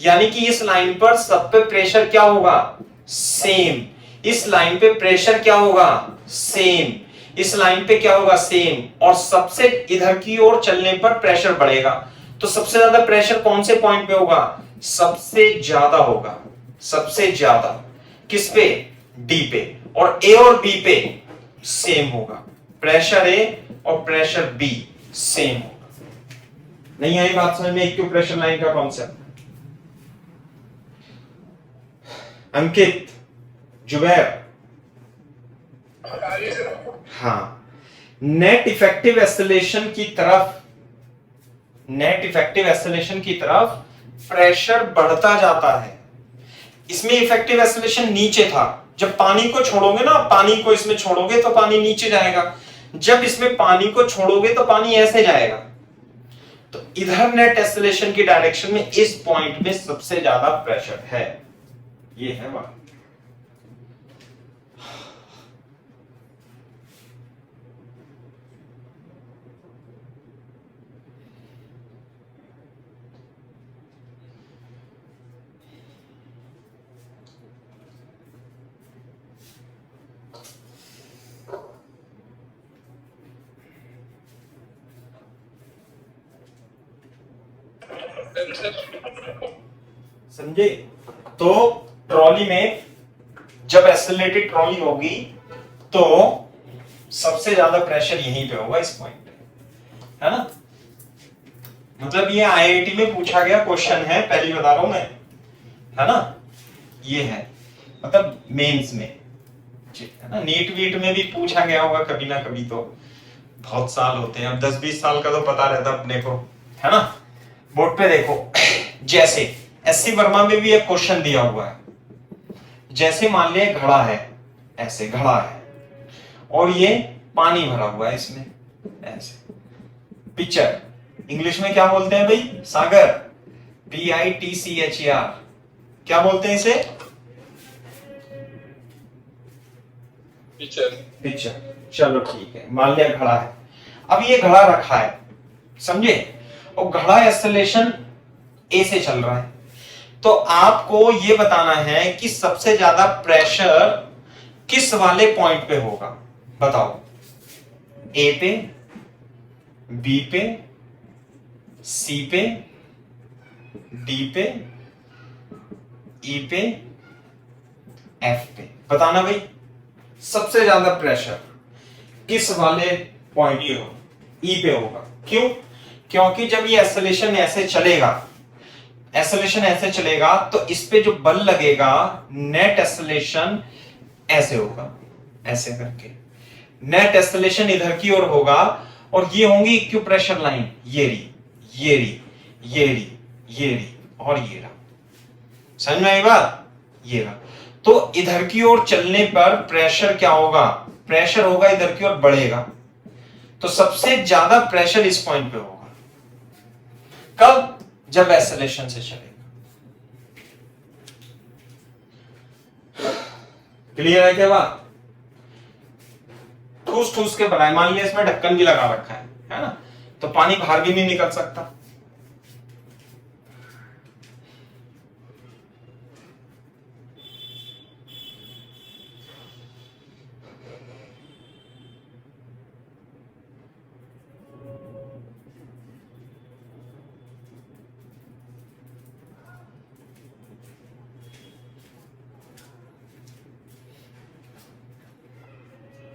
यानी कि इस लाइन पर सब पे प्रेशर क्या होगा, सेम। इस लाइन पे प्रेशर क्या होगा, सेम। इस लाइन पे क्या होगा, सेम। और सबसे इधर की ओर चलने पर प्रेशर बढ़ेगा। तो सबसे ज्यादा प्रेशर कौन से पॉइंट पे होगा, सबसे ज्यादा होगा, सबसे ज्यादा किस पे, डी पे। और ए और बी पे सेम होगा, प्रेशर ए और प्रेशर बी सेम होगा। नहीं आई बात समझ में इक्विप्रेशर लाइन का कॉन्सेप्ट? अंकित, जुबैर, हाँ, नेट इफेक्टिव एक्सेलरेशन की तरफ, नेट इफेक्टिव एक्सेलरेशन की तरफ प्रेशर बढ़ता जाता है। इसमें इफेक्टिव एक्सेलरेशन नीचे था, जब पानी को छोड़ोगे ना, पानी को इसमें छोड़ोगे तो पानी नीचे जाएगा, जब इसमें पानी को छोड़ोगे तो पानी ऐसे जाएगा। तो इधर नेट एक्सेलरेशन की डायरेक्शन में इस पॉइंट में सबसे ज्यादा प्रेशर है, ये है बात। समझे? तो ट्रॉली में जब एक्सेलरेटेड ट्रॉली होगी तो सबसे ज्यादा प्रेशर यहीं पे होगा, इस पॉइंट पे, है ना। मतलब ये आईआईटी में पूछा गया क्वेश्चन है, पहली बता रहा हूं मैं, है ना। ये है मतलब मेंस में, है ना। नीट वीट में भी पूछा गया होगा कभी ना कभी, तो बहुत साल होते हैं, अब 10-20 साल का तो पता रहता अपने को, है ना। बोर्ड पे देखो, जैसे एससी वर्मा में भी एक क्वेश्चन दिया हुआ है, जैसे मान लिया घड़ा है, ऐसे घड़ा है और ये पानी भरा हुआ है इसमें, ऐसे। पिक्चर इंग्लिश में क्या बोलते हैं भाई, सागर, PITCHER, क्या बोलते हैं इसे,
पिक्चर।
पिक्चर। चलो ठीक है, मान लिया घड़ा है। अब ये घड़ा रखा है, समझे, और घड़ा एक्सेलरेशन ए से चल रहा है। तो आपको ये बताना है कि सबसे ज्यादा प्रेशर किस वाले पॉइंट पे होगा, बताओ। ए पे, बी पे, सी पे, डी पे, ई पे, एफ पे, बताना भाई सबसे ज्यादा प्रेशर किस वाले पॉइंट पे होगा, ई पे होगा। क्यों? क्योंकि जब ये एक्सेलरेशन ऐसे चलेगा, एक्सेलरेशन ऐसे चलेगा तो इस पे जो बल लगेगा नेट एक्सेलरेशन ऐसे होगा, ऐसे करके नेट एक्सेलरेशन इधर की ओर होगा और ये होंगी इक्विप्रेशर लाइन, ये रही, ये रही, ये रही, ये रही और ये रहा। समझ में आई बात? ये रहा। तो इधर की ओर चलने पर प्रेशर क्या होगा? प्रेशर होगा इधर की ओर बढ़ेगा, तो सबसे ज्यादा प्रेशर इस पॉइंट पे होगा। कब? जब एक्सेलरेशन से चलेगा। क्लियर है क्या बात? ठूस ठूस के बनाए, मान लिया इसमें ढक्कन भी लगा रखा है ना, तो पानी बाहर भी नहीं निकल सकता।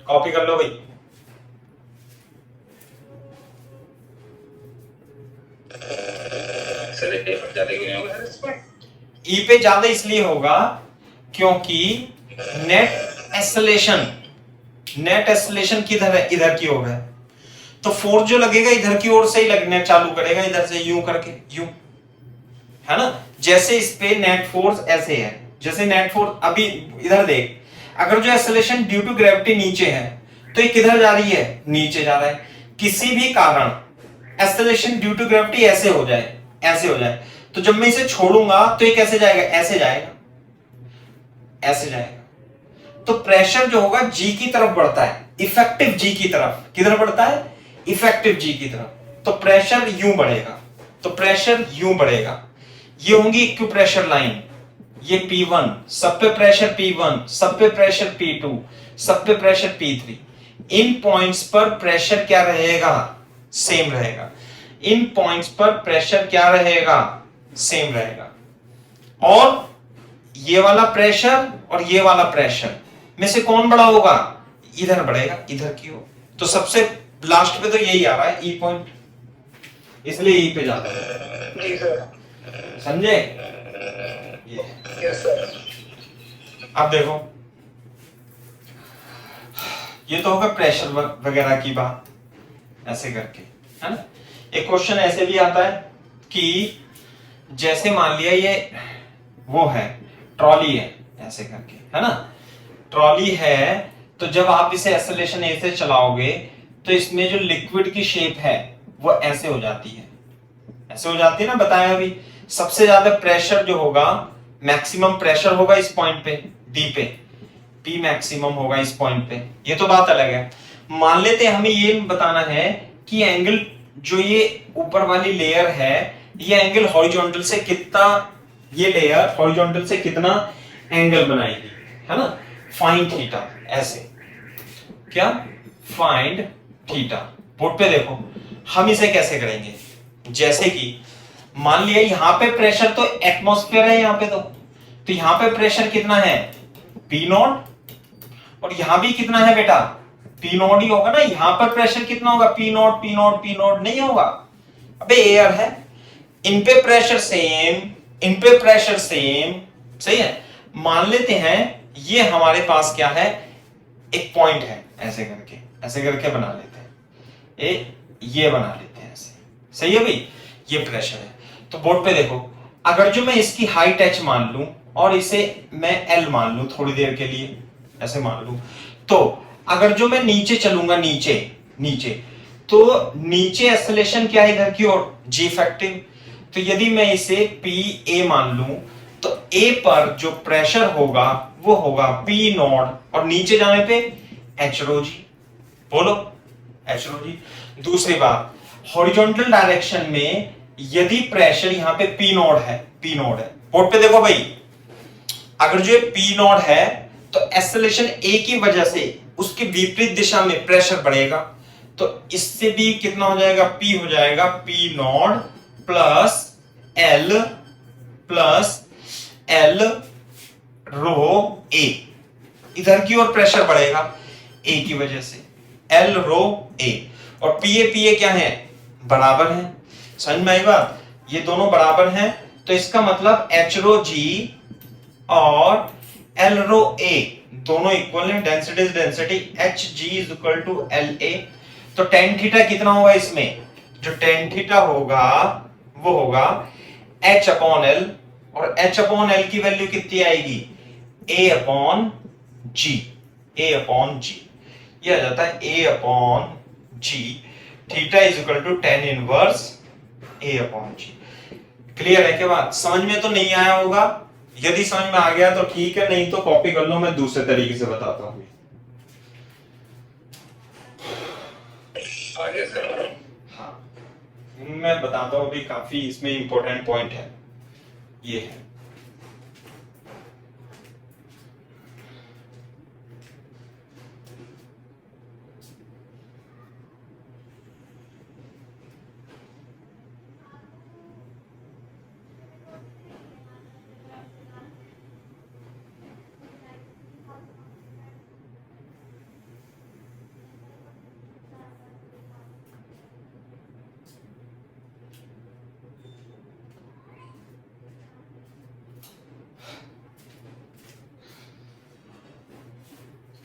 कॉपी कर लो भाई। ई पे ज्यादा इसलिए होगा क्योंकि नेट एक्सेलरेशन किधर है? इधर की ओर है, तो फोर्स जो लगेगा इधर की ओर से ही लगने चालू करेगा, इधर से यूं करके, यूं, है ना। जैसे इस पे नेट फोर्स ऐसे है, जैसे नेट फोर्स अभी इधर देख, अगर जो एक्सेलरेशन ड्यू टू ग्रेविटी नीचे है तो ये किधर जा रही है? नीचे जा रहा है। किसी भी कारण एक्सेलरेशन ड्यू टू ग्रेविटी ऐसे हो जाए, ऐसे हो जाए, तो जब मैं इसे छोड़ूंगा तो ये कैसे जाएगा? ऐसे जाएगा, ऐसे जाएगा। तो प्रेशर जो होगा जी की तरफ बढ़ता है, इफेक्टिव जी की तरफ। किधर बढ़ता है? इफेक्टिव जी की तरफ। तो प्रेशर यूं बढ़ेगा, तो प्रेशर यूं बढ़ेगा। ये होंगी इक्विप्रेशर लाइन, ये P1, सब पे प्रेशर P1, सब पे प्रेशर P2, सब पे प्रेशर P3। इन पॉइंट्स पर प्रेशर क्या रहेगा? सेम रहेगा। इन पॉइंट्स पर प्रेशर क्या रहेगा? सेम रहेगा। और ये वाला प्रेशर और ये वाला प्रेशर में से कौन बड़ा होगा? इधर बढ़ेगा, इधर की ओर। तो सबसे लास्ट पे तो यही आ रहा है, ई पॉइंट, इसलिए ई पे जाता है।
जी सर।
समझे?
Yes sir.
अब देखो, ये तो होगा प्रेशर वगैरह की बात, ऐसे करके, है ना। एक क्वेश्चन ऐसे भी आता है कि जैसे मान लिया ये वो है, ट्रॉली है, ऐसे करके, है ना। ट्रॉली है, तो जब आप इसे एक्सेलरेशन ए से चलाओगे तो इसमें जो लिक्विड की शेप है वो ऐसे हो जाती है, ऐसे हो जाती है ना, बताया अभी। सबसे ज्यादा प्रेशर जो होगा, मैक्सिमम प्रेशर होगा इस पॉइंट पे, डी पे, P मैक्सिमम होगा इस पॉइंट पे। ये तो बात अलग है। मान लेते हैं हमें ये बताना है कि एंगल जो ये ऊपर वाली लेयर है, ये एंगल हॉरिजॉन्टल से कितना, ये लेयर हॉरिजॉन्टल से कितना एंगल बनाएगी, है ना। फाइंड थीटा, ऐसे क्या? Find theta. बोर्ड पे देखो, हम इसे कैसे करेंगे? जैसे कि मान लिया यहां पे प्रेशर तो एटमॉस्फेयर है, यहां पे तो यहां पे प्रेशर कितना है? P नॉट, और यहां भी कितना है बेटा? P नॉट ही होगा ना। यहां पर प्रेशर कितना होगा? P not, P not, P not नहीं होगा, अबे एयर है। इन पे प्रेशर सेम, इन पे प्रेशर सेम, सही है। मान लेते हैं ये हमारे पास क्या है? एक पॉइंट है, ऐसे करके बना लेते हैं, ये बना लेते हैं ऐसे, सही है भाई। ये प्रेशर है। तो बोर्ड पे देखो, अगर जो मैं इसकी हाइट h मान लूं और इसे मैं L मान लूं थोड़ी देर के लिए, ऐसे मान लूं, तो अगर जो मैं नीचे चलूंगा, नीचे तो नीचे एक्सेलरेशन क्या है? इधर की ओर, जी इफेक्टिव। तो यदि मैं इसे PA मान लूं तो A पर जो प्रेशर होगा वो होगा P नॉट, और नीचे जाने पे H रो जी। बोलो, H रो जी। दूसरी बात, हॉरिजॉन्टल डायरेक्शन में यदि प्रेशर यहां पे P नॉट है, बोर्ड पे देखो भाई, अगर जो P नॉट है तो एक्सेलरेशन A की वजह से उसके विपरीत दिशा में प्रेशर बढ़ेगा, तो इससे भी कितना हो जाएगा? P हो जाएगा P naught plus L rho A। इधर की ओर प्रेशर बढ़ेगा A की वजह से, L रो A, और PA क्या है? बराबर है। समझ में आई बात? ये दोनों बराबर हैं, तो इसका मतलब एच रो जी और एल रो ए दोनों इक्वल है, density is density, H G is equal to L A. तो टेन थीटा कितना होगा इसमें, जो टेन थीटा होगा वो होगा एच अपॉन एल, और एच अपॉन एल की वैल्यू कितनी आएगी, ए अपॉन जी, ए अपॉन जी, ये आ जाता है a upon g, theta is equal to tan inverse a upon g. Clear है क्या बात, समझ में तो नहीं आया होगा, यदि समझ में आ गया तो ठीक है, नहीं तो कॉपी कर लो, मैं दूसरे तरीके से बताता हूं।
आगे सर।
हाँ मैं बताता हूं, अभी काफी इसमें इंपॉर्टेंट पॉइंट है, ये है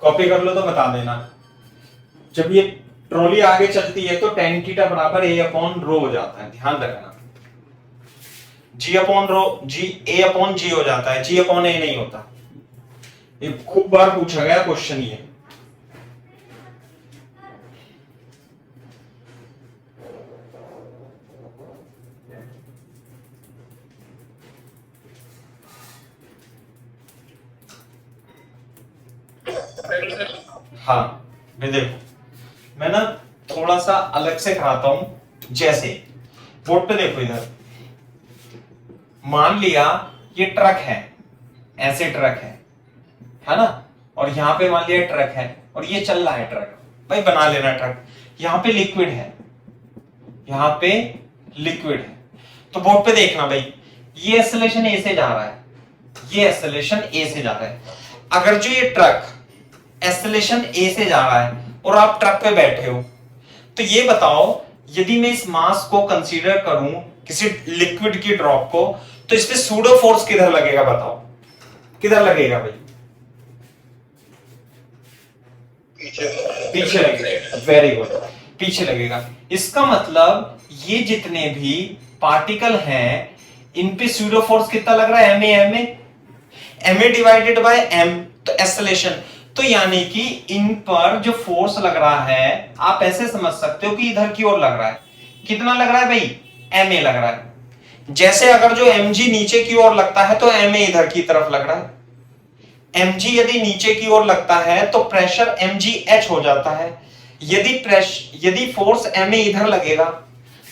कॉपी कर लो तो बता देना। जब ये ट्रॉली आगे चलती है तो टेन थीटा बराबर ए अपॉन रो हो जाता है, ध्यान रखना, जी अपॉन रो, जी ए अपॉन जी हो जाता है, जी अपॉन ए नहीं होता, ये खूब बार पूछा गया क्वेश्चन ये। हाँ मैं देखो, मैं ना थोड़ा सा अलग से कराता हूं, जैसे बोर्ड पे देखो इधर, मान लिया ये ट्रक है, ऐसे ट्रक है ना, और यहां पे मान लिया ट्रक है और ये चल रहा है ट्रक, भाई बना लेना ट्रक, यहां पे लिक्विड है, यहां पे लिक्विड है, तो बोर्ड पे देखना भाई, ये एक्सेलरेशन ए से जा रहा है, ये एक्सेलरेशन ए से जा रहा है, अगर जो ये ट्रक एक्सेलरेशन ए से जा रहा है और आप ट्रक पे बैठे हो, तो ये बताओ यदि मैं इस मास को कंसीडर करूं किसी लिक्विड की ड्रॉप को, तो इस पे सूडो फोर्स किधर लगेगा, बताओ किधर लगेगा भाई, पीछे लगेगा, वेरी गुड, पीछे लगेगा। इसका मतलब ये जितने भी पार्टिकल हैं इन पे सूडो फोर्स कितना लग रहा है, M A divided by M, तो एक्सेलरेशन, तो यानी कि इन पर जो फोर्स लग रहा है आप ऐसे समझ सकते हो कि इधर की ओर लग रहा है, कितना लग रहा है भाई, एम ए लग रहा है, जैसे अगर जो एम जी नीचे की ओर लगता है तो एम ए इधर की तरफ लग रहा है, एम जी यदि नीचे की ओर लगता है तो प्रेशर एम जी एच हो जाता है, यदि फोर्स एम ए इधर लगेगा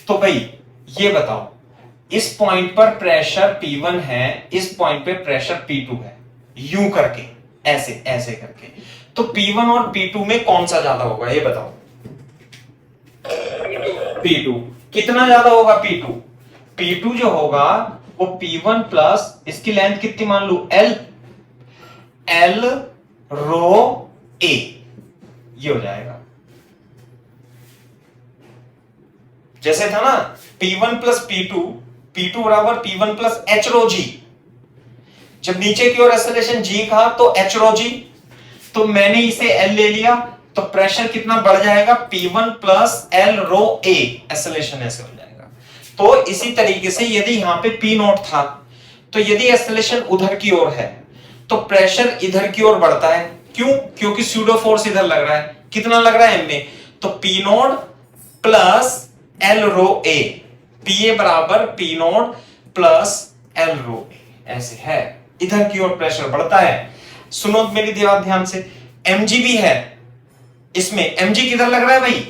तो भाई ये बताओ, इस पॉइंट पर प्रेशर P1 है, इस पॉइंट पे प्रेशर P2 है, यूं करके, ऐसे ऐसे करके, तो P1 और P2 में कौन सा ज्यादा होगा ये बताओ, P2, कितना ज्यादा होगा P2, P2 जो होगा वो P1 प्लस इसकी लेंथ कितनी मान लू L, L रो A, ये हो जाएगा, जैसे था ना P1 प्लस P2, P2 बराबर P1 प्लस H रो जी, जब नीचे की ओर एक्सेलरेशन G था तो H रो जी, तो मैंने इसे L ले लिया, तो प्रेशर कितना बढ़ जाएगा, P1 plus L rho A, acceleration ऐसे हो जाएगा। तो इसी तरीके से यदि यहां पे P नोट था, तो यदि एक्सेलरेशन उधर की ओर है तो प्रेशर इधर की ओर बढ़ता है, क्यों, क्योंकि सूडो फोर्स इधर लग रहा है, कितना लग रहा है M में, तो P naught plus L rho A, PA बराबर P naught plus L rho A, ऐसे है, इधर की ओर प्रेशर बढ़ता है। सुनो मेरी ध्यान से, mg भी है इसमें, mg किधर लग रहा है भाई,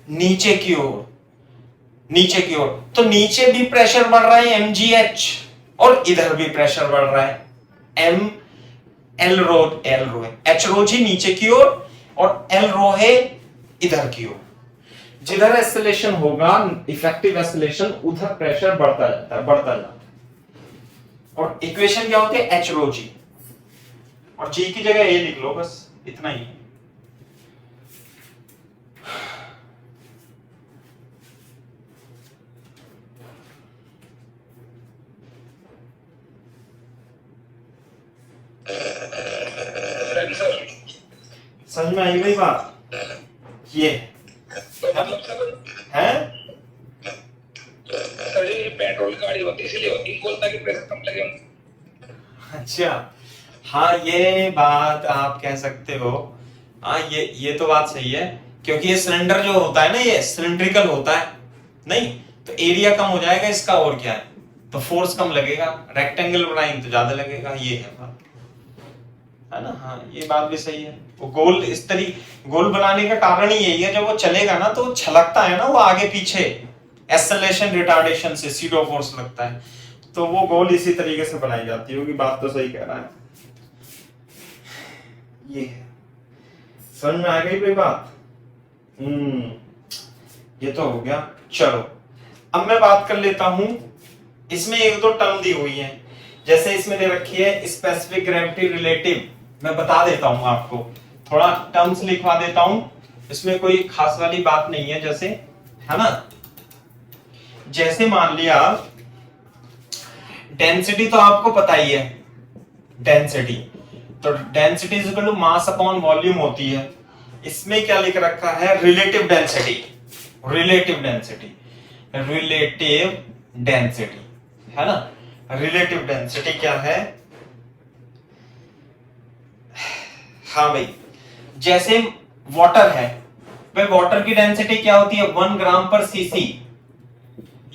नीचे की ओर, नीचे की ओर, तो नीचे भी प्रेशर बढ़ रहा है mgh, और इधर भी प्रेशर बढ़ रहा है m l रो है, h रो जी नीचे की ओर और l रो है इधर की ओर, जिधर एक्सेलरेशन होगा इफेक्टिव एक्सेलरेशन उधर प्रेशर बढ़ता जाता है, बढ़ता जाता है, और इक्वेशन क्या होती है, h रो जी, और जी की जगह ए लिख लो, बस इतना ही। समझ में आई गई बात? ये
तो मतलब सर
है
सर ये पेट्रोल गाड़ी होती है इसलिए होती है बोलता कि पैसे कम लगे।
अच्छा, हाँ ये बात आप कह सकते हो। हाँ ये तो बात सही है, क्योंकि ये सिलेंडर जो होता है ना ये सिलिंड्रिकल होता है, नहीं तो एरिया कम हो जाएगा इसका, और क्या है, तो फोर्स कम लगेगा। रेक्टेंगल बनाएंगे तो ज्यादा लगेगा, ये है बात, है ना। हाँ ये बात भी सही है। वो गोल इस तरीके गोल बनाने का कारण ही यही है, जब वो चलेगा ना तो छलकता है ना, वो आगे पीछे एक्सेलरेशन रिटार्डेशन से सीडो फोर्स लगता है, तो वो गोल इसी तरीके से बनाई जाती होगी। बात तो सही कह रहा है। ये है, समझ में आ गई कोई बात? ये तो हो गया। चलो अब मैं बात कर लेता हूं, इसमें एक दो टर्म दी हुई है, जैसे इसमें दे रखी है स्पेसिफिक ग्रेविटी रिलेटिव। मैं बता देता हूं आपको, थोड़ा टर्म्स लिखवा देता हूं, इसमें कोई खास वाली बात नहीं है, जैसे है ना, जैसे मान लिया डेंसिटी तो आपको पता ही है, डेंसिटी तो density is equal to mass upon volume होती है। इसमें क्या लिख रखा है, relative density, relative density, relative density, है ना। रिलेटिव डेंसिटी क्या है? हाँ भाई, जैसे वाटर है, भाई वाटर की डेंसिटी क्या होती है, 1 ग्राम पर सीसी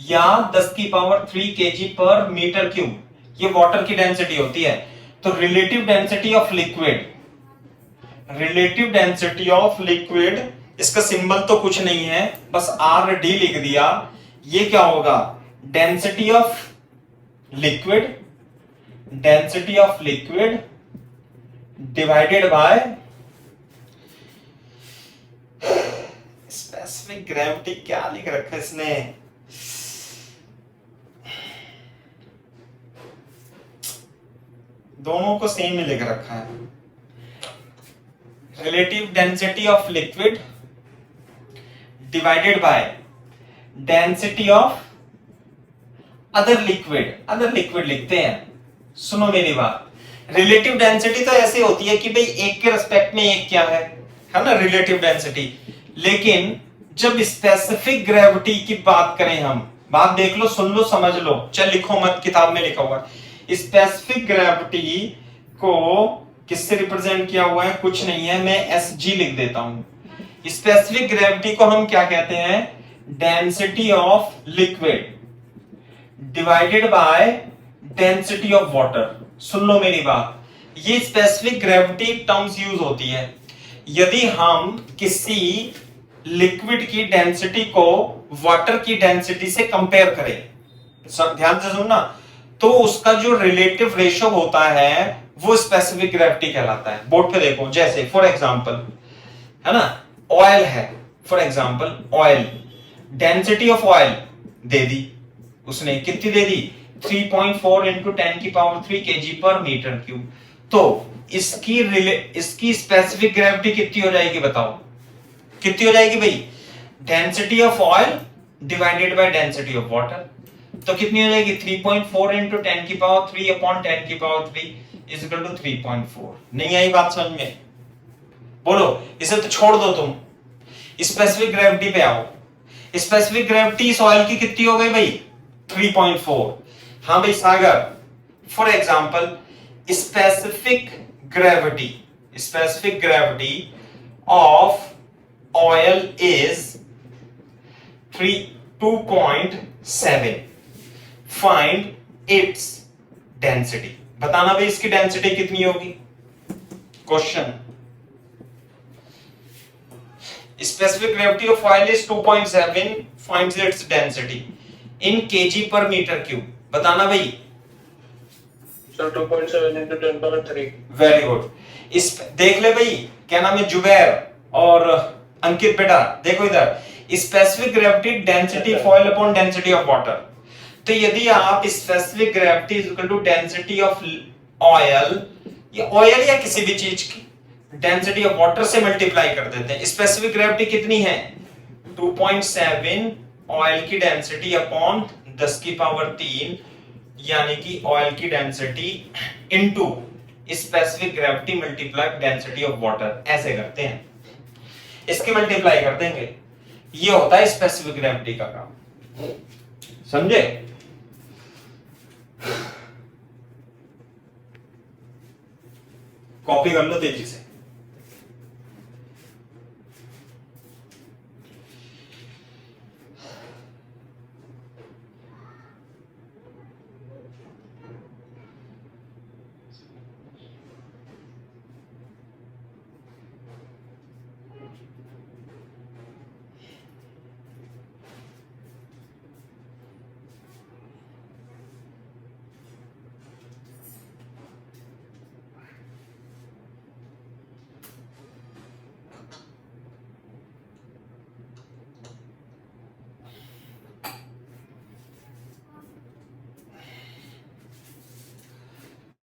या 10 की पावर 3 केजी पर मीटर क्यूब, ये वाटर की डेंसिटी होती है। तो relative density of liquid, relative density of liquid, इसका सिंबल तो कुछ नहीं है, बस आर डी लिख दिया। ये क्या होगा, density of liquid, density of liquid divided by specific gravity. क्या लिख रखा है इसने, दोनों को सेम ही लिख रखा है। Relative density of liquid divided by density of other liquid, other liquid लिखते हैं। सुनो मेरी बात, रिलेटिव डेंसिटी तो ऐसी होती है कि भाई एक के रिस्पेक्ट में एक क्या है ना, रिलेटिव डेंसिटी। लेकिन जब स्पेसिफिक ग्रेविटी की बात करें हम, बात देख लो, सुन लो, समझ लो, चल लिखो मत, किताब में लिखा हुआ है। स्पेसिफिक ग्रेविटी को किससे रिप्रेजेंट किया हुआ है, कुछ नहीं है, मैं एस जी लिख देता हूं। स्पेसिफिक ग्रेविटी को हम क्या कहते हैं, density of liquid divided by density of water. सुन लो मेरी बात, ये स्पेसिफिक ग्रेविटी टर्म्स यूज होती है यदि हम किसी लिक्विड की डेंसिटी को वाटर की डेंसिटी से कंपेयर करें। सब ध्यान से सुनना, तो उसका जो रिलेटिव रेशियो होता है वो स्पेसिफिक ग्रेविटी कहलाता है। बोर्ड पे देखो, जैसे फॉर एग्जांपल, है ना, ऑयल है, for example oil, density of oil दे दी उसने, कितनी दे दी, 3.4 इंटू 10 की पावर 3 केजी पर मीटर क्यूब। तो इसकी स्पेसिफिक ग्रेविटी कितनी हो जाएगी, बताओ कितनी हो जाएगी भाई, density of oil divided by density of water. तो कितनी हो जाएगी, 3.4 इंटू 10 की पावर 3 अपॉन 10 की पावर 3 इज इक्वल टू 3.4। नहीं आई बात समझ में? बोलो, इसे तो छोड़ दो, तुम स्पेसिफिक ग्रेविटी पे आओ। स्पेसिफिक ग्रेविटी इस ऑयल की कितनी हो गई भाई, 3.4। हाँ भाई Sagar, for example specific gravity of oil is 2.7। Find its density. बताना भाई इसकी डेंसिटी कितनी होगी, question. Specific gravity of oil is 2.7, finds its density in KG पर मीटर क्यूब। बताना भाई।
Sir 2.7 into 10 power 3।
Very good. इस देख ले भाई, क्या नाम है, जुबैर और अंकित बेटा, देखो इधर, specific gravity density of oil upon density of water. तो यदि आप specific gravity is equal to density of oil, ये ऑयल या किसी भी चीज की डेंसिटी ऑफ वाटर से मल्टीप्लाई कर देते हैं। स्पेसिफिक ग्रेविटी कितनी है, 2.7 ऑयल की डेंसिटी अपॉन 10 की पावर 3, यानी कि ऑयल की density into specific gravity multiply density of water, ऐसे करते हैं, इसकी मल्टीप्लाई कर देंगे, ये होता है स्पेसिफिक ग्रेविटी का काम, समझे? कॉपी कर लो तेजी से।